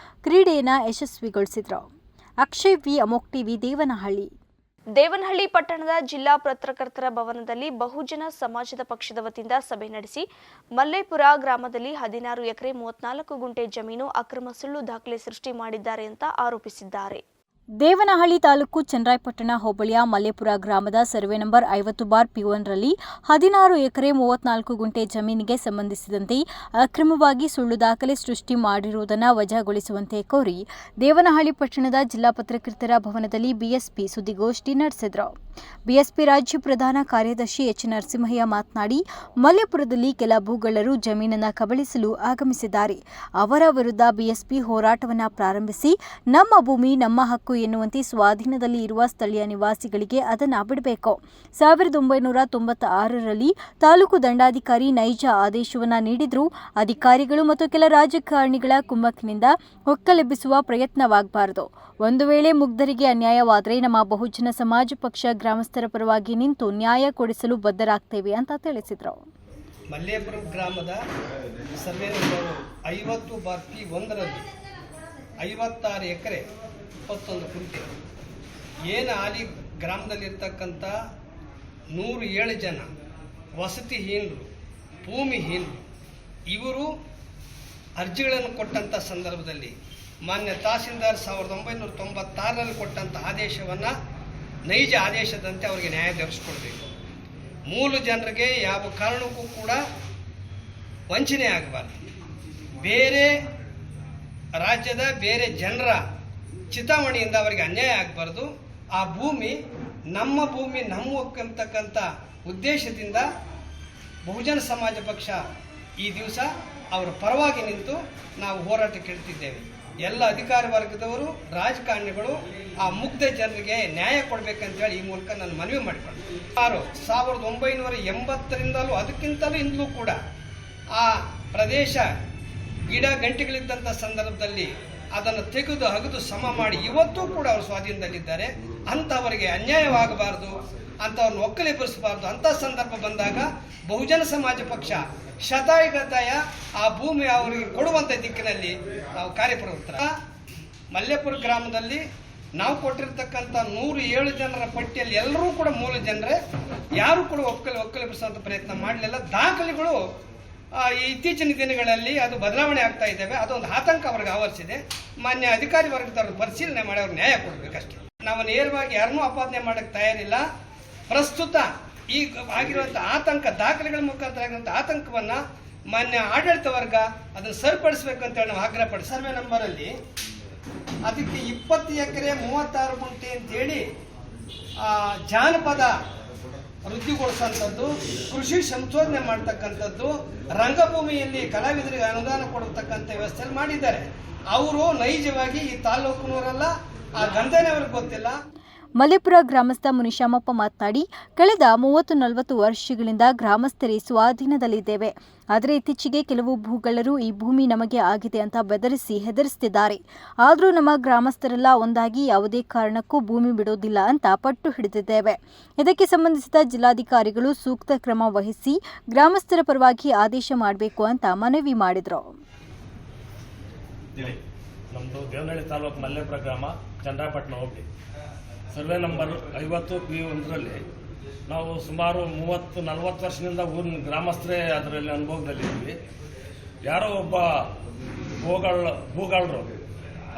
ಕ್ರೀಡೆಯನ್ನು ಯಶಸ್ವಿಗೊಳಿಸಿದರು. ಅಕ್ಷಯ್ ವಿ, ಅಮೋಕ್ ಟಿವಿ, ದೇವನಹಳ್ಳಿ. ದೇವನಹಳ್ಳಿ ಪಟ್ಟಣದ ಜಿಲ್ಲಾ ಪತ್ರಕರ್ತರ ಭವನದಲ್ಲಿ ಬಹುಜನ ಸಮಾಜದ ಪಕ್ಷದ ವತಿಯಿಂದ ಸಭೆ ನಡೆಸಿ ಮಲ್ಲೇಪುರ ಗ್ರಾಮದಲ್ಲಿ 16 ಎಕರೆ 34 ಗುಂಟೆ ಜಮೀನು ಅಕ್ರಮ ಸುಳ್ಳು ದಾಖಲೆ ಸೃಷ್ಟಿ ಮಾಡಿದ್ದಾರೆ ಅಂತ ಆರೋಪಿಸಿದ್ದಾರೆ. ದೇವನಹಳ್ಳಿ ತಾಲೂಕು ಚನ್ನರಾಯಪಟ್ಟಣ ಹೋಬಳಿಯ ಮಲ್ಲೇಪುರ ಗ್ರಾಮದ ಸರ್ವೆ ನಂಬರ್ 50/P1 ರಲ್ಲಿ 16 ಎಕರೆ 34 ಗುಂಟೆ ಜಮೀನಿಗೆ ಸಂಬಂಧಿಸಿದಂತೆ ಅಕ್ರಮವಾಗಿ ಸುಳ್ಳು ದಾಖಲೆ ಸೃಷ್ಟಿ ಮಾಡಿರುವುದನ್ನು ವಜಾಗೊಳಿಸುವಂತೆ ಕೋರಿ ದೇವನಹಳ್ಳಿ ಪಟ್ಟಣದ ಜಿಲ್ಲಾ ಪತ್ರಕರ್ತರ ಭವನದಲ್ಲಿ ಬಿಎಸ್ಪಿ ಸುದ್ದಿಗೋಷ್ಠಿ ನಡೆಸಿದರು. ಬಿಎಸ್ಪಿ ರಾಜ್ಯ ಪ್ರಧಾನ ಕಾರ್ಯದರ್ಶಿ ಎಚ್ ನರಸಿಂಹಯ್ಯ ಮಾತನಾಡಿ, ಮಲ್ಲೇಪುರದಲ್ಲಿ ಕೆಲ ಭೂಗಳ್ಳರು ಜಮೀನನ್ನು ಕಬಳಿಸಲು ಆಗಮಿಸಿದ್ದಾರೆ. ಅವರ ವಿರುದ್ಧ ಬಿಎಸ್ಪಿ ಹೋರಾಟವನ್ನು ಪ್ರಾರಂಭಿಸಿ ನಮ್ಮ ಭೂಮಿ ನಮ್ಮ ಹಕ್ಕು ಎನ್ನುವಂತೆ ಸ್ವಾಧೀನದಲ್ಲಿ ಇರುವ ಸ್ಥಳೀಯ ನಿವಾಸಿಗಳಿಗೆ ಅದನ್ನು ಬಿಡಬೇಕು. 1996ರಲ್ಲಿ ತಾಲೂಕು ದಂಡಾಧಿಕಾರಿ ನೈಜ ಆದೇಶವನ್ನು ನೀಡಿದ್ರೂ ಅಧಿಕಾರಿಗಳು ಮತ್ತು ಕೆಲ ರಾಜಕಾರಣಿಗಳ ಕುಮ್ಮಕ್ಕಿನಿಂದ ಒಕ್ಕಲೆಬ್ಬಿಸುವ ಪ್ರಯತ್ನವಾಗಬಾರದು. ಒಂದು ವೇಳೆ ಮುಗ್ಧರಿಗೆ ಅನ್ಯಾಯವಾದರೆ ನಮ್ಮ ಬಹುಜನ ಸಮಾಜ ಪಕ್ಷ ಗ್ರಾಮಸ್ಥರ ಪರವಾಗಿ ನಿಂತು ನ್ಯಾಯ ಕೊಡಿಸಲು ಬದ್ಧರಾಗ್ತೇವೆ ಅಂತ ತಿಳಿಸಿದರು. ಮಲ್ಲೇಪುರ ಗ್ರಾಮದ ಸರ್ವೆ ನಂಬರ್ 50/P1 ರಲ್ಲಿ 56 ಎಕರೆ 21 ಗುಂಟೆ ಏನು ಹಾಲಿ ಗ್ರಾಮದಲ್ಲಿರ್ತಕ್ಕಂಥ 107 ಜನ ವಸತಿಹೀನರು, ಭೂಮಿಹೀನರು, ಇವರು ಅರ್ಜಿಗಳನ್ನು ಕೊಟ್ಟಂಥ ಸಂದರ್ಭದಲ್ಲಿ ಮಾನ್ಯ ತಹಸೀಲ್ದಾರ್ 1996ರಲ್ಲಿ ಕೊಟ್ಟಂಥ ಆದೇಶವನ್ನು ನೈಜ ಆದೇಶದಂತೆ ಅವರಿಗೆ ನ್ಯಾಯ ದೊರಕಿಸ್ಕೊಡ್ಬೇಕು. ಮೂಲ ಜನರಿಗೆ ಯಾವ ಕಾರಣಕ್ಕೂ ಕೂಡ ವಂಚನೆ ಆಗಬಾರ್ದು. ಬೇರೆ ರಾಜ್ಯದ ಬೇರೆ ಜನರ ಚಿತಾವಣೆಯಿಂದ ಅವರಿಗೆ ಅನ್ಯಾಯ ಆಗಬಾರ್ದು. ಆ ಭೂಮಿ ನಮ್ಮ ಅಂತಕ್ಕಂಥ ಉದ್ದೇಶದಿಂದ ಬಹುಜನ ಸಮಾಜ ಪಕ್ಷ ಈ ದಿವಸ ಅವರ ಪರವಾಗಿ ನಿಂತು ನಾವು ಹೋರಾಟಕ್ಕೆ ಇಡ್ತಿದ್ದೇವೆ. ಎಲ್ಲ ಅಧಿಕಾರಿ ವರ್ಗದವರು, ರಾಜಕಾರಣಿಗಳು ಆ ಮುಗ್ಧ ಜನರಿಗೆ ನ್ಯಾಯ ಕೊಡಬೇಕಂತೇಳಿ ಈ ಮೂಲಕ ನಾನು ಮನವಿ ಮಾಡಿಕೊಂಡೆ. 1980ರಿಂದಲೂ ಅದಕ್ಕಿಂತಲೂ ಹಿಂದಲೂ ಕೂಡ ಆ ಪ್ರದೇಶ ಗಿಡ ಗಂಟೆಗಳಿದ್ದಂಥ ಸಂದರ್ಭದಲ್ಲಿ ಅದನ್ನು ತೆಗೆದು ಅಗದು ಸಮ ಮಾಡಿ ಇವತ್ತೂ ಕೂಡ ಅವರು ಸ್ವಾಧೀನದಲ್ಲಿದ್ದಾರೆ. ಅಂಥವರಿಗೆ ಅನ್ಯಾಯವಾಗಬಾರ್ದು, ಅಂಥವ್ರನ್ನ ಒಕ್ಕಲೆಬ್ಬಿಸಬಾರ್ದು. ಅಂಥ ಸಂದರ್ಭ ಬಂದಾಗ ಬಹುಜನ ಸಮಾಜ ಪಕ್ಷ ಶತಾಯುಗತಾಯ ಆ ಭೂಮಿ ಅವರಿಗೆ ಕೊಡುವಂಥ ದಿಕ್ಕಿನಲ್ಲಿ ನಾವು ಕಾರ್ಯಪ್ರವೃತ್ತರ. ಮಲ್ಲೇಪುರ ಗ್ರಾಮದಲ್ಲಿ ನಾವು ಕೊಟ್ಟಿರ್ತಕ್ಕಂಥ 107 ಜನರ ಪಟ್ಟಿಯಲ್ಲಿ ಎಲ್ಲರೂ ಕೂಡ ಮೂಲ ಜನರೇ, ಯಾರು ಕೂಡ ಒಕ್ಕಲೆಬ್ಬಿಸುವಂಥ ಪ್ರಯತ್ನ ಮಾಡಲಿಲ್ಲ. ದಾಖಲೆಗಳು ಇತ್ತೀಚಿನ ದಿನಗಳಲ್ಲಿ ಅದು ಬದಲಾವಣೆ ಆಗ್ತಾ ಇದ್ದಾವೆ. ಅದೊಂದು ಆತಂಕ ಅವ್ರಿಗೆ ಆವರಿಸಿದೆ. ಮಾನ್ಯ ಅಧಿಕಾರಿ ವರ್ಗದವ್ರನ್ನ ಪರಿಶೀಲನೆ ಮಾಡಿ ಅವ್ರಿಗೆ ನ್ಯಾಯ ಕೊಡಬೇಕಷ್ಟೇ. ನಾವು ನೇರವಾಗಿ ಯಾರನ್ನೂ ಆಪಾದನೆ ಮಾಡೋಕ್ಕೆ ತಯಾರಿಲ್ಲ. ಪ್ರಸ್ತುತ ಈಗ ಆಗಿರುವಂಥ ಆತಂಕ, ದಾಖಲೆಗಳ ಮುಖಾಂತರ ಆಗಿರುವಂಥ ಆತಂಕವನ್ನು ಮಾನ್ಯ ಆಡಳಿತ ವರ್ಗ ಅದನ್ನು ಸರಿಪಡಿಸಬೇಕು ಅಂತೇಳಿ ನಾವು ಆಗ್ರಹ ಪಡಿಸಿ ಸರ್ವೆ ನಂಬರಲ್ಲಿ ಅದಕ್ಕೆ 20 ಎಕರೆ 36 ಗುಂಟೆ ಅಂತೇಳಿ ಜಾನಪದ ವೃದ್ಧಿಗೊಳಿಸುವಂಥದ್ದು, ಕೃಷಿ ಸಂಶೋಧನೆ ಮಾಡ್ತಕ್ಕಂಥದ್ದು, ರಂಗಭೂಮಿಯಲ್ಲಿ ಕಲಾವಿದರಿಗೆ ಅನುದಾನ ಕೊಡತಕ್ಕಂಥ ವ್ಯವಸ್ಥೆ ಮಾಡಿದ್ದಾರೆ. ಅವರು ನೈಜವಾಗಿ ಈ ತಾಲೂಕಿನವರಲ್ಲ, ಆ ಗಂಧನೇ ಅವ್ರಿಗೆ ಗೊತ್ತಿಲ್ಲ. ಮಲೆಪುರ ಗ್ರಾಮಸ್ಥ ಮುನಿಶಾಮಪ್ಪ ಮಾತನಾಡಿ, ಕಳೆದ 30-40 ವರ್ಷಗಳಿಂದ ಗ್ರಾಮಸ್ಥರೇ ಸ್ವಾಧೀನದಲ್ಲಿದ್ದೇವೆ. ಆದರೆ ಇತ್ತೀಚೆಗೆ ಕೆಲವು ಭೂಗಳ್ಳರು ಈ ಭೂಮಿ ನಮಗೆ ಆಗಿದೆ ಅಂತ ಬೆದರಿಸಿ ಹೆದರಿಸುತ್ತಿದ್ದಾರೆ. ಆದರೂ ನಮ್ಮ ಗ್ರಾಮಸ್ಥರೆಲ್ಲ ಒಂದಾಗಿ ಯಾವುದೇ ಕಾರಣಕ್ಕೂ ಭೂಮಿ ಬಿಡೋದಿಲ್ಲ ಅಂತ ಪಟ್ಟು ಹಿಡಿದಿದ್ದೇವೆ. ಇದಕ್ಕೆ ಸಂಬಂಧಿಸಿದ ಜಿಲ್ಲಾಧಿಕಾರಿಗಳು ಸೂಕ್ತ ಕ್ರಮ ವಹಿಸಿ ಗ್ರಾಮಸ್ಥರ ಪರವಾಗಿ ಆದೇಶ ಮಾಡಬೇಕು ಅಂತ ಮನವಿ ಮಾಡಿದರು. ನಮ್ಮದು ದೇವನಹಳ್ಳಿ ತಾಲೂಕು ಮಲ್ಲೇಪುರ ಗ್ರಾಮ, ಚಂದ್ರಾಪಟ್ಟಣ ಹೋಬಳಿ. ಸರ್ವೆ ನಂಬರ್ 50P1ರಲ್ಲಿ ನಾವು ಸುಮಾರು 30-40 ವರ್ಷದಿಂದ ಊರಿನ ಗ್ರಾಮಸ್ಥರೇ ಅದರಲ್ಲಿ ಅನುಭವದಲ್ಲಿದ್ದೀವಿ. ಯಾರೋ ಒಬ್ಬ ಭೂಗಾಳರು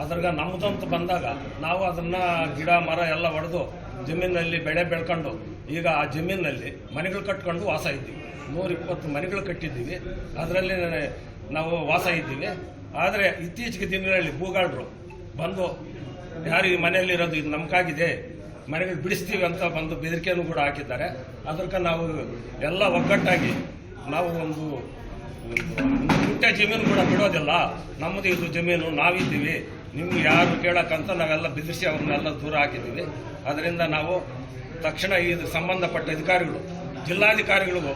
ಅದ್ರಾಗ ನಮ್ಮದಂತ ಬಂದಾಗ ನಾವು ಅದನ್ನು ಗಿಡ ಮರ ಎಲ್ಲ ಹೊಡೆದು ಜಮೀನಲ್ಲಿ ಬೆಳೆ ಬೆಳ್ಕೊಂಡು ಈಗ ಆ ಜಮೀನಲ್ಲಿ ಮನೆಗಳು ಕಟ್ಕೊಂಡು ವಾಸ ಇದ್ದೀವಿ. 120 ಮನೆಗಳು ಕಟ್ಟಿದ್ದೀವಿ, ಅದರಲ್ಲಿ ನಾವು ವಾಸ ಇದ್ದೀವಿ. ಆದರೆ ಇತ್ತೀಚೆಗೆ ದಿನಗಳಲ್ಲಿ ಭೂಗಾಳರು ಬಂದು ಯಾರು ಈ ಮನೆಯಲ್ಲಿರೋದು ಇದು ನಮಗಾಗಿದೆ, ಮನೆಗಳು ಬಿಡಿಸ್ತೀವಿ ಅಂತ ಬಂದು ಬೆದರಿಕೆಯನ್ನು ಕೂಡ ಹಾಕಿದ್ದಾರೆ. ಅದಕ್ಕೆ ನಾವು ಎಲ್ಲ ಒಗ್ಗಟ್ಟಾಗಿ ನಾವು ಒಂದು ಪುಟ್ಟ ಜಮೀನು ಕೂಡ ಬಿಡೋದಿಲ್ಲ, ನಮ್ಮದು ಇದು ಜಮೀನು, ನಾವಿದ್ದೀವಿ, ನಿಮ್ಗೆ ಯಾರು ಕೇಳಕ್ಕಂತ ನಾವೆಲ್ಲ ಬೆದರಿಸಿ ಅವ್ರನ್ನೆಲ್ಲ ದೂರ ಹಾಕಿದ್ದೀವಿ. ಅದರಿಂದ ನಾವು ತಕ್ಷಣ ಇದು ಸಂಬಂಧಪಟ್ಟ ಅಧಿಕಾರಿಗಳು, ಜಿಲ್ಲಾಧಿಕಾರಿಗಳಿಗೂ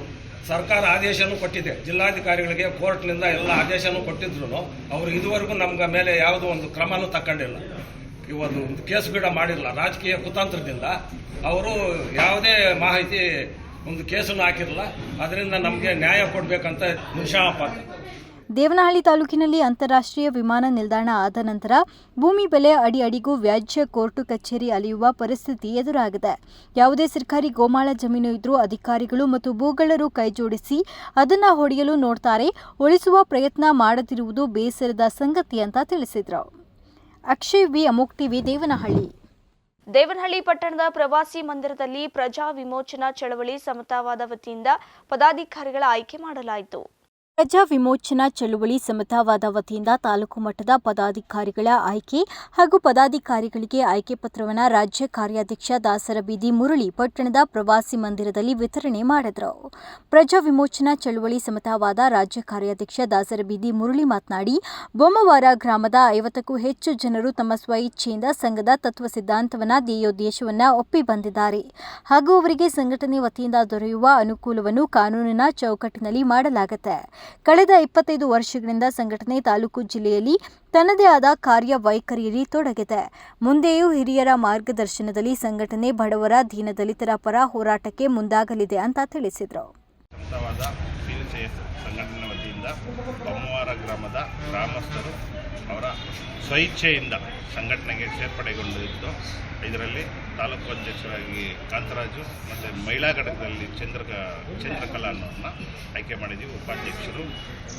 ಸರ್ಕಾರ ಆದೇಶನೂ ಕೊಟ್ಟಿದೆ. ಜಿಲ್ಲಾಧಿಕಾರಿಗಳಿಗೆ ಕೋರ್ಟ್ನಿಂದ ಎಲ್ಲ ಆದೇಶನೂ ಕೊಟ್ಟಿದ್ರು ಅವರು ಇದುವರೆಗೂ ನಮ್ಗೆ ಮೇಲೆ ಯಾವುದೋ ಒಂದು ಕ್ರಮನೂ ತಗೊಂಡಿಲ್ಲ. ಇವತ್ತು ಒಂದು ಕೇಸು ಕೂಡ ಮಾಡಿಲ್ಲ. ರಾಜಕೀಯ ಕುತಂತ್ರದಿಂದ ಅವರು ಯಾವುದೇ ಮಾಹಿತಿ ಒಂದು ಕೇಸನ್ನು ಹಾಕಿರಲ್ಲ. ಅದರಿಂದ ನಮಗೆ ನ್ಯಾಯ ಕೊಡಬೇಕಂತ ಮುನಿಶಾಮಪ್ಪ. ದೇವನಹಳ್ಳಿ ತಾಲೂಕಿನಲ್ಲಿ ಅಂತಾರಾಷ್ಟ್ರೀಯ ವಿಮಾನ ನಿಲ್ದಾಣ ಆದ ನಂತರ ಭೂಮಿ ಬೆಲೆ ಅಡಿಗೂ ವ್ಯಾಜ್ಯ ಕೋರ್ಟು ಕಚೇರಿ ಅಲೆಯುವ ಪರಿಸ್ಥಿತಿ ಎದುರಾಗಿದೆ. ಯಾವುದೇ ಸರ್ಕಾರಿ ಗೋಮಾಳ ಜಮೀನು ಇದ್ರೂ ಅಧಿಕಾರಿಗಳು ಮತ್ತು ಭೂಗಳ್ಳರು ಕೈಜೋಡಿಸಿ ಅದನ್ನು ಹೊಡೆಯಲು ನೋಡ್ತಾರೆ, ಉಳಿಸುವ ಪ್ರಯತ್ನ ಮಾಡದಿರುವುದು ಬೇಸರದ ಸಂಗತಿ ಅಂತ ತಿಳಿಸಿದರು. ಅಕ್ಷಯ್ ವಿ, ಅಮೋಕ್ ಟಿವಿ, ದೇವನಹಳ್ಳಿ. ದೇವನಹಳ್ಳಿ ಪಟ್ಟಣದ ಪ್ರವಾಸಿ ಮಂದಿರದಲ್ಲಿ ಪ್ರಜಾ ವಿಮೋಚನಾ ಚಳವಳಿ ಸಮತಾವಾದ ವತಿಯಿಂದ ಪದಾಧಿಕಾರಿಗಳ ಆಯ್ಕೆ ಮಾಡಲಾಯಿತು. ಪ್ರಜಾ ವಿಮೋಚನಾ ಚಳುವಳಿ ಸಮತಾವಾದ ವತಿಯಿಂದ ತಾಲೂಕು ಮಟ್ಟದ ಪದಾಧಿಕಾರಿಗಳ ಆಯ್ಕೆ ಹಾಗೂ ಪದಾಧಿಕಾರಿಗಳಿಗೆ ಆಯ್ಕೆ ಪತ್ರವನ್ನು ರಾಜ್ಯ ಕಾರ್ಯಾಧ್ಯಕ್ಷ ದಾಸರಬೀದಿ ಮುರಳಿ ಪಟ್ಟಣದ ಪ್ರವಾಸಿ ಮಂದಿರದಲ್ಲಿ ವಿತರಣೆ ಮಾಡಿದರು. ಪ್ರಜಾ ವಿಮೋಚನಾ ಚಳುವಳಿ ಸಮತಾವಾದ ರಾಜ್ಯ ಕಾರ್ಯಾಧ್ಯಕ್ಷ ದಾಸರಬೀದಿ ಮುರಳಿ ಮಾತನಾಡಿ, ಬೊಮ್ಮವಾರ ಗ್ರಾಮದ 50ಕ್ಕೂ ಹೆಚ್ಚು ಜನರು ತಮ್ಮ ಸ್ವಇಚ್ಛೆಯಿಂದ ಸಂಘದ ತತ್ವ ಸಿದ್ಧಾಂತವನ್ನು ಧ್ಯೇಯೋದ್ದೇಶವನ್ನು ಒಪ್ಪಿ ಬಂದಿದ್ದಾರೆ ಹಾಗೂ ಅವರಿಗೆ ಸಂಘಟನೆ ವತಿಯಿಂದ ದೊರೆಯುವ ಅನುಕೂಲವನ್ನು ಕಾನೂನಿನ ಚೌಕಟ್ಟಿನಲ್ಲಿ ಮಾಡಲಾಗುತ್ತೆ. ಕಳೆದ 25 ವರ್ಷಗಳಿಂದ ಸಂಘಟನೆ ತಾಲೂಕು ಜಿಲ್ಲೆಯಲ್ಲಿ ತನ್ನದೇ ಆದ ಕಾರ್ಯವೈಖರಿಯಲ್ಲಿ ತೊಡಗಿದೆ. ಮುಂದೆಯೂ ಹಿರಿಯರ ಮಾರ್ಗದರ್ಶನದಲ್ಲಿ ಸಂಘಟನೆ ಬಡವರ, ದೀನದಲಿತರ ಪರ ಹೋರಾಟಕ್ಕೆ ಮುಂದಾಗಲಿದೆ ಅಂತ ತಿಳಿಸಿದರು. ಸಂಘಟನೆ ವತಿಯಿಂದ ಬೊಮ್ಮವಾರ ಗ್ರಾಮದ ಗ್ರಾಮಸ್ಥರು ಅವರ ಸ್ವಇಚ್ಛೆಯಿಂದ ಸಂಘಟನೆಗೆ ಸೇರ್ಪಡೆಗೊಂಡಿದ್ದು, ಇದರಲ್ಲಿ ತಾಲೂಕು ಅಧ್ಯಕ್ಷರಾಗಿ ಕಾಂತರಾಜು ಮತ್ತು ಮಹಿಳಾ ಘಟಕದಲ್ಲಿ ಚಂದ್ರಕಲಾ ಅನ್ನೋರನ್ನ ಆಯ್ಕೆ ಮಾಡಿದ್ದೀವಿ ಉಪಾಧ್ಯಕ್ಷರು.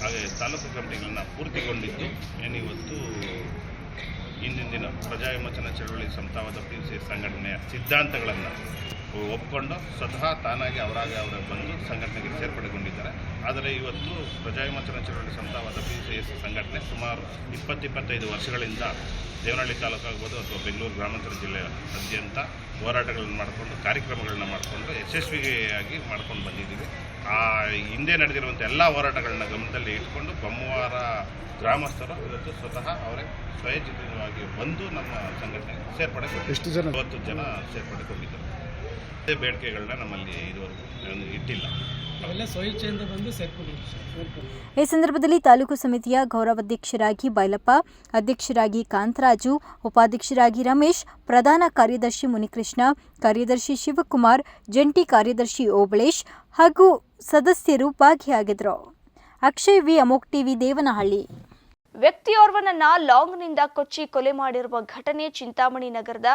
ಹಾಗೆ ತಾಲೂಕು ಕಮಿಟಿಗಳನ್ನು ಪೂರ್ತಿಗೊಂಡಿದ್ದು ಏನಿವತ್ತು ಇಂದಿನ ದಿನ ಪ್ರಜಾ ವಿಮೋಚನಾ ಚಳವಳಿ ಸಮತಾವಾದ PCS ಸಂಘಟನೆಯ ಸಿದ್ಧಾಂತಗಳನ್ನು ಒಪ್ಪಿಕೊಂಡು ಸ್ವತಃ ತಾನಾಗಿ ಅವರಾಗಿ ಬಂದು ಸಂಘಟನೆಗೆ ಸೇರ್ಪಡೆಗೊಂಡಿದ್ದಾರೆ. ಆದರೆ ಇವತ್ತು ಪ್ರಜಾ ವಿಮೋಚನಾ ಚಳವಳಿ ಸಮತಾವಾದ PCS ಸಂಘಟನೆ ಸುಮಾರು 20-25 ವರ್ಷಗಳಿಂದ ದೇವನಹಳ್ಳಿ ತಾಲೂಕು ಆಗ್ಬೋದು ಅಥವಾ ಬೆಂಗಳೂರು ಗ್ರಾಮಾಂತರ ಜಿಲ್ಲೆಯಾದ್ಯಂತ ಹೋರಾಟಗಳನ್ನು ಮಾಡಿಕೊಂಡು ಕಾರ್ಯಕ್ರಮಗಳನ್ನ ಮಾಡಿಕೊಂಡು ಯಶಸ್ವಿಯಾಗಿ ಮಾಡ್ಕೊಂಡು ಬಂದಿದ್ದೀವಿ. ಆ ಹಿಂದೆ ನಡೆದಿರುವಂಥ ಎಲ್ಲ ಹೋರಾಟಗಳನ್ನ ಗಮನದಲ್ಲಿ ಇಟ್ಕೊಂಡು ಬೊಮ್ಮವಾರ ಗ್ರಾಮಸ್ಥರು ಇವತ್ತು ಸ್ವತಃ ಅವರೇ ಸ್ವಯಚಿತವಾಗಿ ಬಂದು ನಮ್ಮ ಸಂಘಟನೆಗೆ ಸೇರ್ಪಡೆಗೊಂಡಿದ್ದಾರೆ. 50 ಜನ ಸೇರ್ಪಡೆಗೊಂಡಿದ್ದಾರೆ. ಅದೇ ಬೇಡಿಕೆಗಳನ್ನ ನಮ್ಮಲ್ಲಿ ಇದುವರೆಗೂ ಇಟ್ಟಿಲ್ಲ. ಸ್ವಇಚ್ಛೆಯಿಂದ ಬಂದು ಈ ಸಂದರ್ಭದಲ್ಲಿ ತಾಲೂಕು ಸಮಿತಿಯ ಗೌರವಾಧ್ಯಕ್ಷರಾಗಿ ಬೈಲಪ್ಪ, ಅಧ್ಯಕ್ಷರಾಗಿ ಕಾಂತರಾಜು, ಉಪಾಧ್ಯಕ್ಷರಾಗಿ ರಮೇಶ್, ಪ್ರಧಾನ ಕಾರ್ಯದರ್ಶಿ ಮುನಿಕೃಷ್ಣ, ಕಾರ್ಯದರ್ಶಿ ಶಿವಕುಮಾರ್, ಜಂಟಿ ಕಾರ್ಯದರ್ಶಿ ಓಬಳೇಶ್ ಹಾಗೂ ಸದಸ್ಯರು ಭಾಗಿಯಾಗಿದ್ದರು. ಅಕ್ಷಯ್ ವಿ, ಅಮೋಕ್ ಟಿವಿ, ದೇವನಹಳ್ಳಿ. ವ್ಯಕ್ತಿಯೋರ್ವನನ್ನ ಲಾಂಗ್ನಿಂದ ಕೊಚ್ಚಿ ಕೊಲೆ ಮಾಡಿರುವ ಘಟನೆ ಚಿಂತಾಮಣಿ ನಗರದ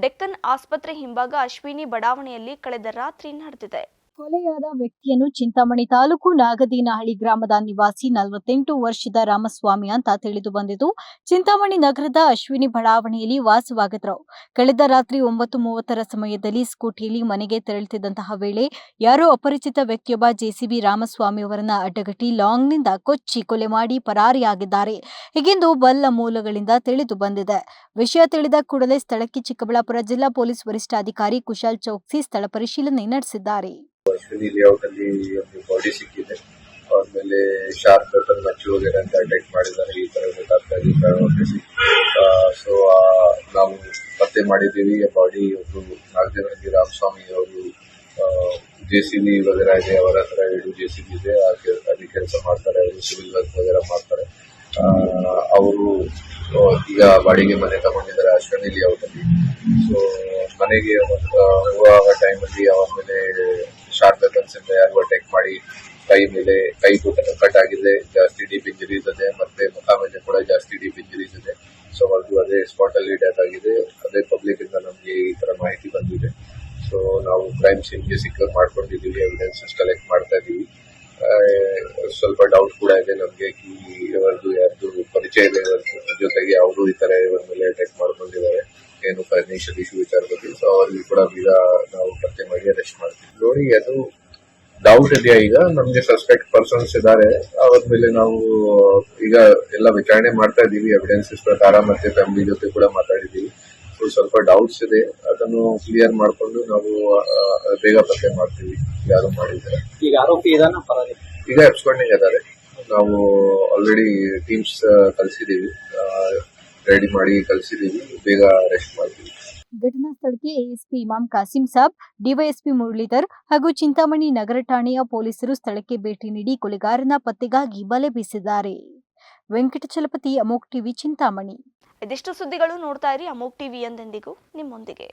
ಡೆಕ್ಕನ್ ಆಸ್ಪತ್ರೆ ಹಿಂಭಾಗ ಅಶ್ವಿನಿ ಬಡಾವಣೆಯಲ್ಲಿ ಕಳೆದ ರಾತ್ರಿ ನಡೆದಿದೆ. ಕೊಲೆಯಾದ ವ್ಯಕ್ತಿಯನ್ನು ಚಿಂತಾಮಣಿ ತಾಲೂಕು ನಾಗದೀನಹಳ್ಳಿ ಗ್ರಾಮದ ನಿವಾಸಿ 48 ವರ್ಷದ ರಾಮಸ್ವಾಮಿ ಅಂತ ತಿಳಿದು ಬಂದಿದ್ದು, ಚಿಂತಾಮಣಿ ನಗರದ ಅಶ್ವಿನಿ ಬಡಾವಣೆಯಲ್ಲಿ ವಾಸವಾಗಿದ್ರು. ಕಳೆದ ರಾತ್ರಿ 9:30 ಸಮಯದಲ್ಲಿ ಸ್ಕೂಟಿಯಲ್ಲಿ ಮನೆಗೆ ತೆರಳುತ್ತಿದ್ದಂತಹ ವೇಳೆ ಯಾರೋ ಅಪರಿಚಿತ ವ್ಯಕ್ತಿಯೊಬ್ಬ ಜೆಸಿಬಿ ರಾಮಸ್ವಾಮಿ ಅವರನ್ನ ಅಡ್ಡಗಟ್ಟಿ ಲಾಂಗ್ನಿಂದ ಕೊಚ್ಚಿ ಕೊಲೆ ಮಾಡಿ ಪರಾರಿಯಾಗಿದ್ದಾರೆ ಹೀಗೆಂದು ಬಲ್ಲ ಮೂಲಗಳಿಂದ ತಿಳಿದು ಬಂದಿದೆ. ವಿಷಯ ತಿಳಿದ ಕೂಡಲೇ ಸ್ಥಳಕ್ಕೆ ಚಿಕ್ಕಬಳ್ಳಾಪುರ ಜಿಲ್ಲಾ ಪೊಲೀಸ್ ವರಿಷ್ಠಾಧಿಕಾರಿ ಕುಶಾಲ್ ಚೌಕ್ಸಿ ಸ್ಥಳ ಪರಿಶೀಲನೆ ನಡೆಸಿದ್ದಾರೆ. ಅಶ್ವಿನಿ ಲೇಔಟ್ ಅಲ್ಲಿ ಒಂದು ಬಾಡಿ ಸಿಕ್ಕಿದೆ. ಆಮೇಲೆ ಶಾರ್ಪ್ ಪೇಪರ್ ಮಚ್ಚು ವಗೇರೆ ಅಂತ ಅಟ್ಯಾಕ್ ಮಾಡಿದ್ದಾರೆ. ಈ ತರ ಗೊತ್ತಾಗ್ತಾ ಇದೆ. ಸೊ ನಾವು ಪತ್ತೆ ಮಾಡಿದ್ದೀವಿ. ಬಾಡಿ ಒಬ್ರು ನಾಗದೇನಹಳ್ಳಿ ರಾಮಸ್ವಾಮಿ ಅವರು ಜೆಸಿಬಿ ವಗೇರೆ ಇದೆ, ಅವರ ಹತ್ರ 2 ಜೆಸಿಬಿ ಇದೆ. ಅಲ್ಲಿ ಕೆಲಸ ಮಾಡ್ತಾರೆ. ಅವರು ಸಿವಿಲ್ ವರ್ಕ್ ವಗೇರೆ ಮಾಡ್ತಾರೆ. ಅವರು ಈಗ ಬಾಡಿಗೆ ಮನೆ ತಗೊಂಡಿದ್ದಾರೆ ಅಶ್ವಿನಿ ಲೇಔಟ್ ಅಲ್ಲಿ. ಸೊ ಮನೆಗೆ ಹೋಗುವ ಟೈಮಲ್ಲಿ ಅವರ ಮೇಲೆ ಶಾರ್ಪ್ ವೆಪನ್ಸ್ ಇಂದ ಯಾರು ಅಟ್ಯಾಕ್ ಮಾಡಿ ಕೈ ಕಟ್ ಆಗಿದೆ, ಜಾಸ್ತಿ ಡೀಪ್ ಇಂಜರೀಸ್ ಇದೆ, ಮತ್ತೆ ಮುಖ ಮೇಲೆ ಕೂಡ ಜಾಸ್ತಿ ಡೀಪ್ ಇಂಜರೀಸ್ ಇದೆ. ಸೊ ಅದು ಅದೇ ಸ್ಪಾಟ್ ಅಲ್ಲಿ ಡೆತ್ ಆಗಿದೆ. ಅದೇ ಪಬ್ಲಿಕ್ ಇಂದ ನಮಗೆ ಈ ತರ ಮಾಹಿತಿ ಬಂದಿದೆ. ಸೊ ನಾವು ಕ್ರೈಮ್ ಸೀನ್ಗೆ ಸಿಕ್ಕರ್ ಮಾಡ್ಕೊಂಡಿದ್ದೀವಿ, ಎವಿಡೆನ್ಸಸ್ ಕಲೆಕ್ಟ್ ಮಾಡ್ತಾ ಇದ್ದೀವಿ. ಸ್ವಲ್ಪ ಡೌಟ್ ಕೂಡ ಇದೆ ನಮಗೆ, ಇವರದ್ದು ಯಾರ್ದು ಪರಿಚಯ ಇದೆ, ಜೊತೆಗೆ ಅವರು ಈ ತರ ಇವರ ಮೇಲೆ ಅಟ್ಯಾಕ್ ಮಾಡ್ಕೊಂಡಿದ್ದಾರೆ, ಏನು ಫೈನಾನ್ಷಿಯಲ್ ಇಶ್ಯೂ ವಿಚಾರದಲ್ಲಿ. ಸೊ ಅವ್ರಿಗೆ ಕೂಡ ಈಗ ನಾವು ಪತ್ತೆ ಮಾಡಿ ಅರೆಸ್ಟ್ ಮಾಡ್ತೀವಿ. ನೋಡಿ, ಅದು ಡೌಟ್ ಇದೆಯಾ? ಈಗ ನಮ್ಗೆ ಸಸ್ಪೆಕ್ಟ್ ಪರ್ಸನ್ಸ್ ಇದ್ದಾರೆ, ಅವ್ರ ಮೇಲೆ ನಾವು ಈಗ ಎಲ್ಲ ವಿಚಾರಣೆ ಮಾಡ್ತಾ ಇದ್ದೀವಿ ಎವಿಡೆನ್ಸಸ್ ಪ್ರಕಾರ, ಮತ್ತೆ ಫ್ಯಾಮಿಲಿ ಜೊತೆ ಕೂಡ ಮಾತಾಡಿದ್ದೀವಿ. ಸೊ ಸ್ವಲ್ಪ ಡೌಟ್ಸ್ ಇದೆ, ಅದನ್ನು ಕ್ಲಿಯರ್ ಮಾಡ್ಕೊಂಡು ನಾವು ಬೇಗ ಪತ್ತೆ ಮಾಡ್ತೀವಿ ಯಾರು ಮಾಡಿದ್ದಾರೆ. ಈಗ ಆರೋಪಿ ಈಗ ಎಬ್ಸ್ಕೊಂಡಿಂಗ್ ಇದ್ದಾರೆ. ನಾವು ಆಲ್ರೆಡಿ ಟೀಮ್ಸ್ ಕಳಿಸಿದ್ದೀವಿ, ರೆಡಿ ಮಾಡಿ ಕಳಿಸಿದ್ದೀವಿ. ಬೇಗ ಅರೆಸ್ಟ್ ಮಾಡ್ತೀವಿ. ಘಟನಾ ಸ್ಥಳಕ್ಕೆ ಎಎಸ್ಪಿ ಇಮಾಮ್ ಕಾಸಿಂ ಸಾಬ್, ಡಿವೈಎಸ್ಪಿ ಮುರಳೀಧರ್ ಹಾಗೂ ಚಿಂತಾಮಣಿ ನಗರ ಠಾಣೆಯ ಪೊಲೀಸರು ಸ್ಥಳಕ್ಕೆ ಭೇಟಿ ನೀಡಿ ಕೊಲೆಗಾರನ ಪತ್ತೆಗಾಗಿ ಬಲೆ ಬೀಸಿದ್ದಾರೆ. ವೆಂಕಟಚಲಪತಿ, ಅಮೋಕ್ ಟಿವಿ, ಚಿಂತಾಮಣಿ. ಇದಿಷ್ಟು ಸುದ್ದಿಗಳು ನೋಡ್ತಾ ಇರಿ ಅಮೋಕ್ ಟಿವಿ, ಎಂದೆಂದಿಗೂ ನಿಮ್ಮೊಂದಿಗೆ.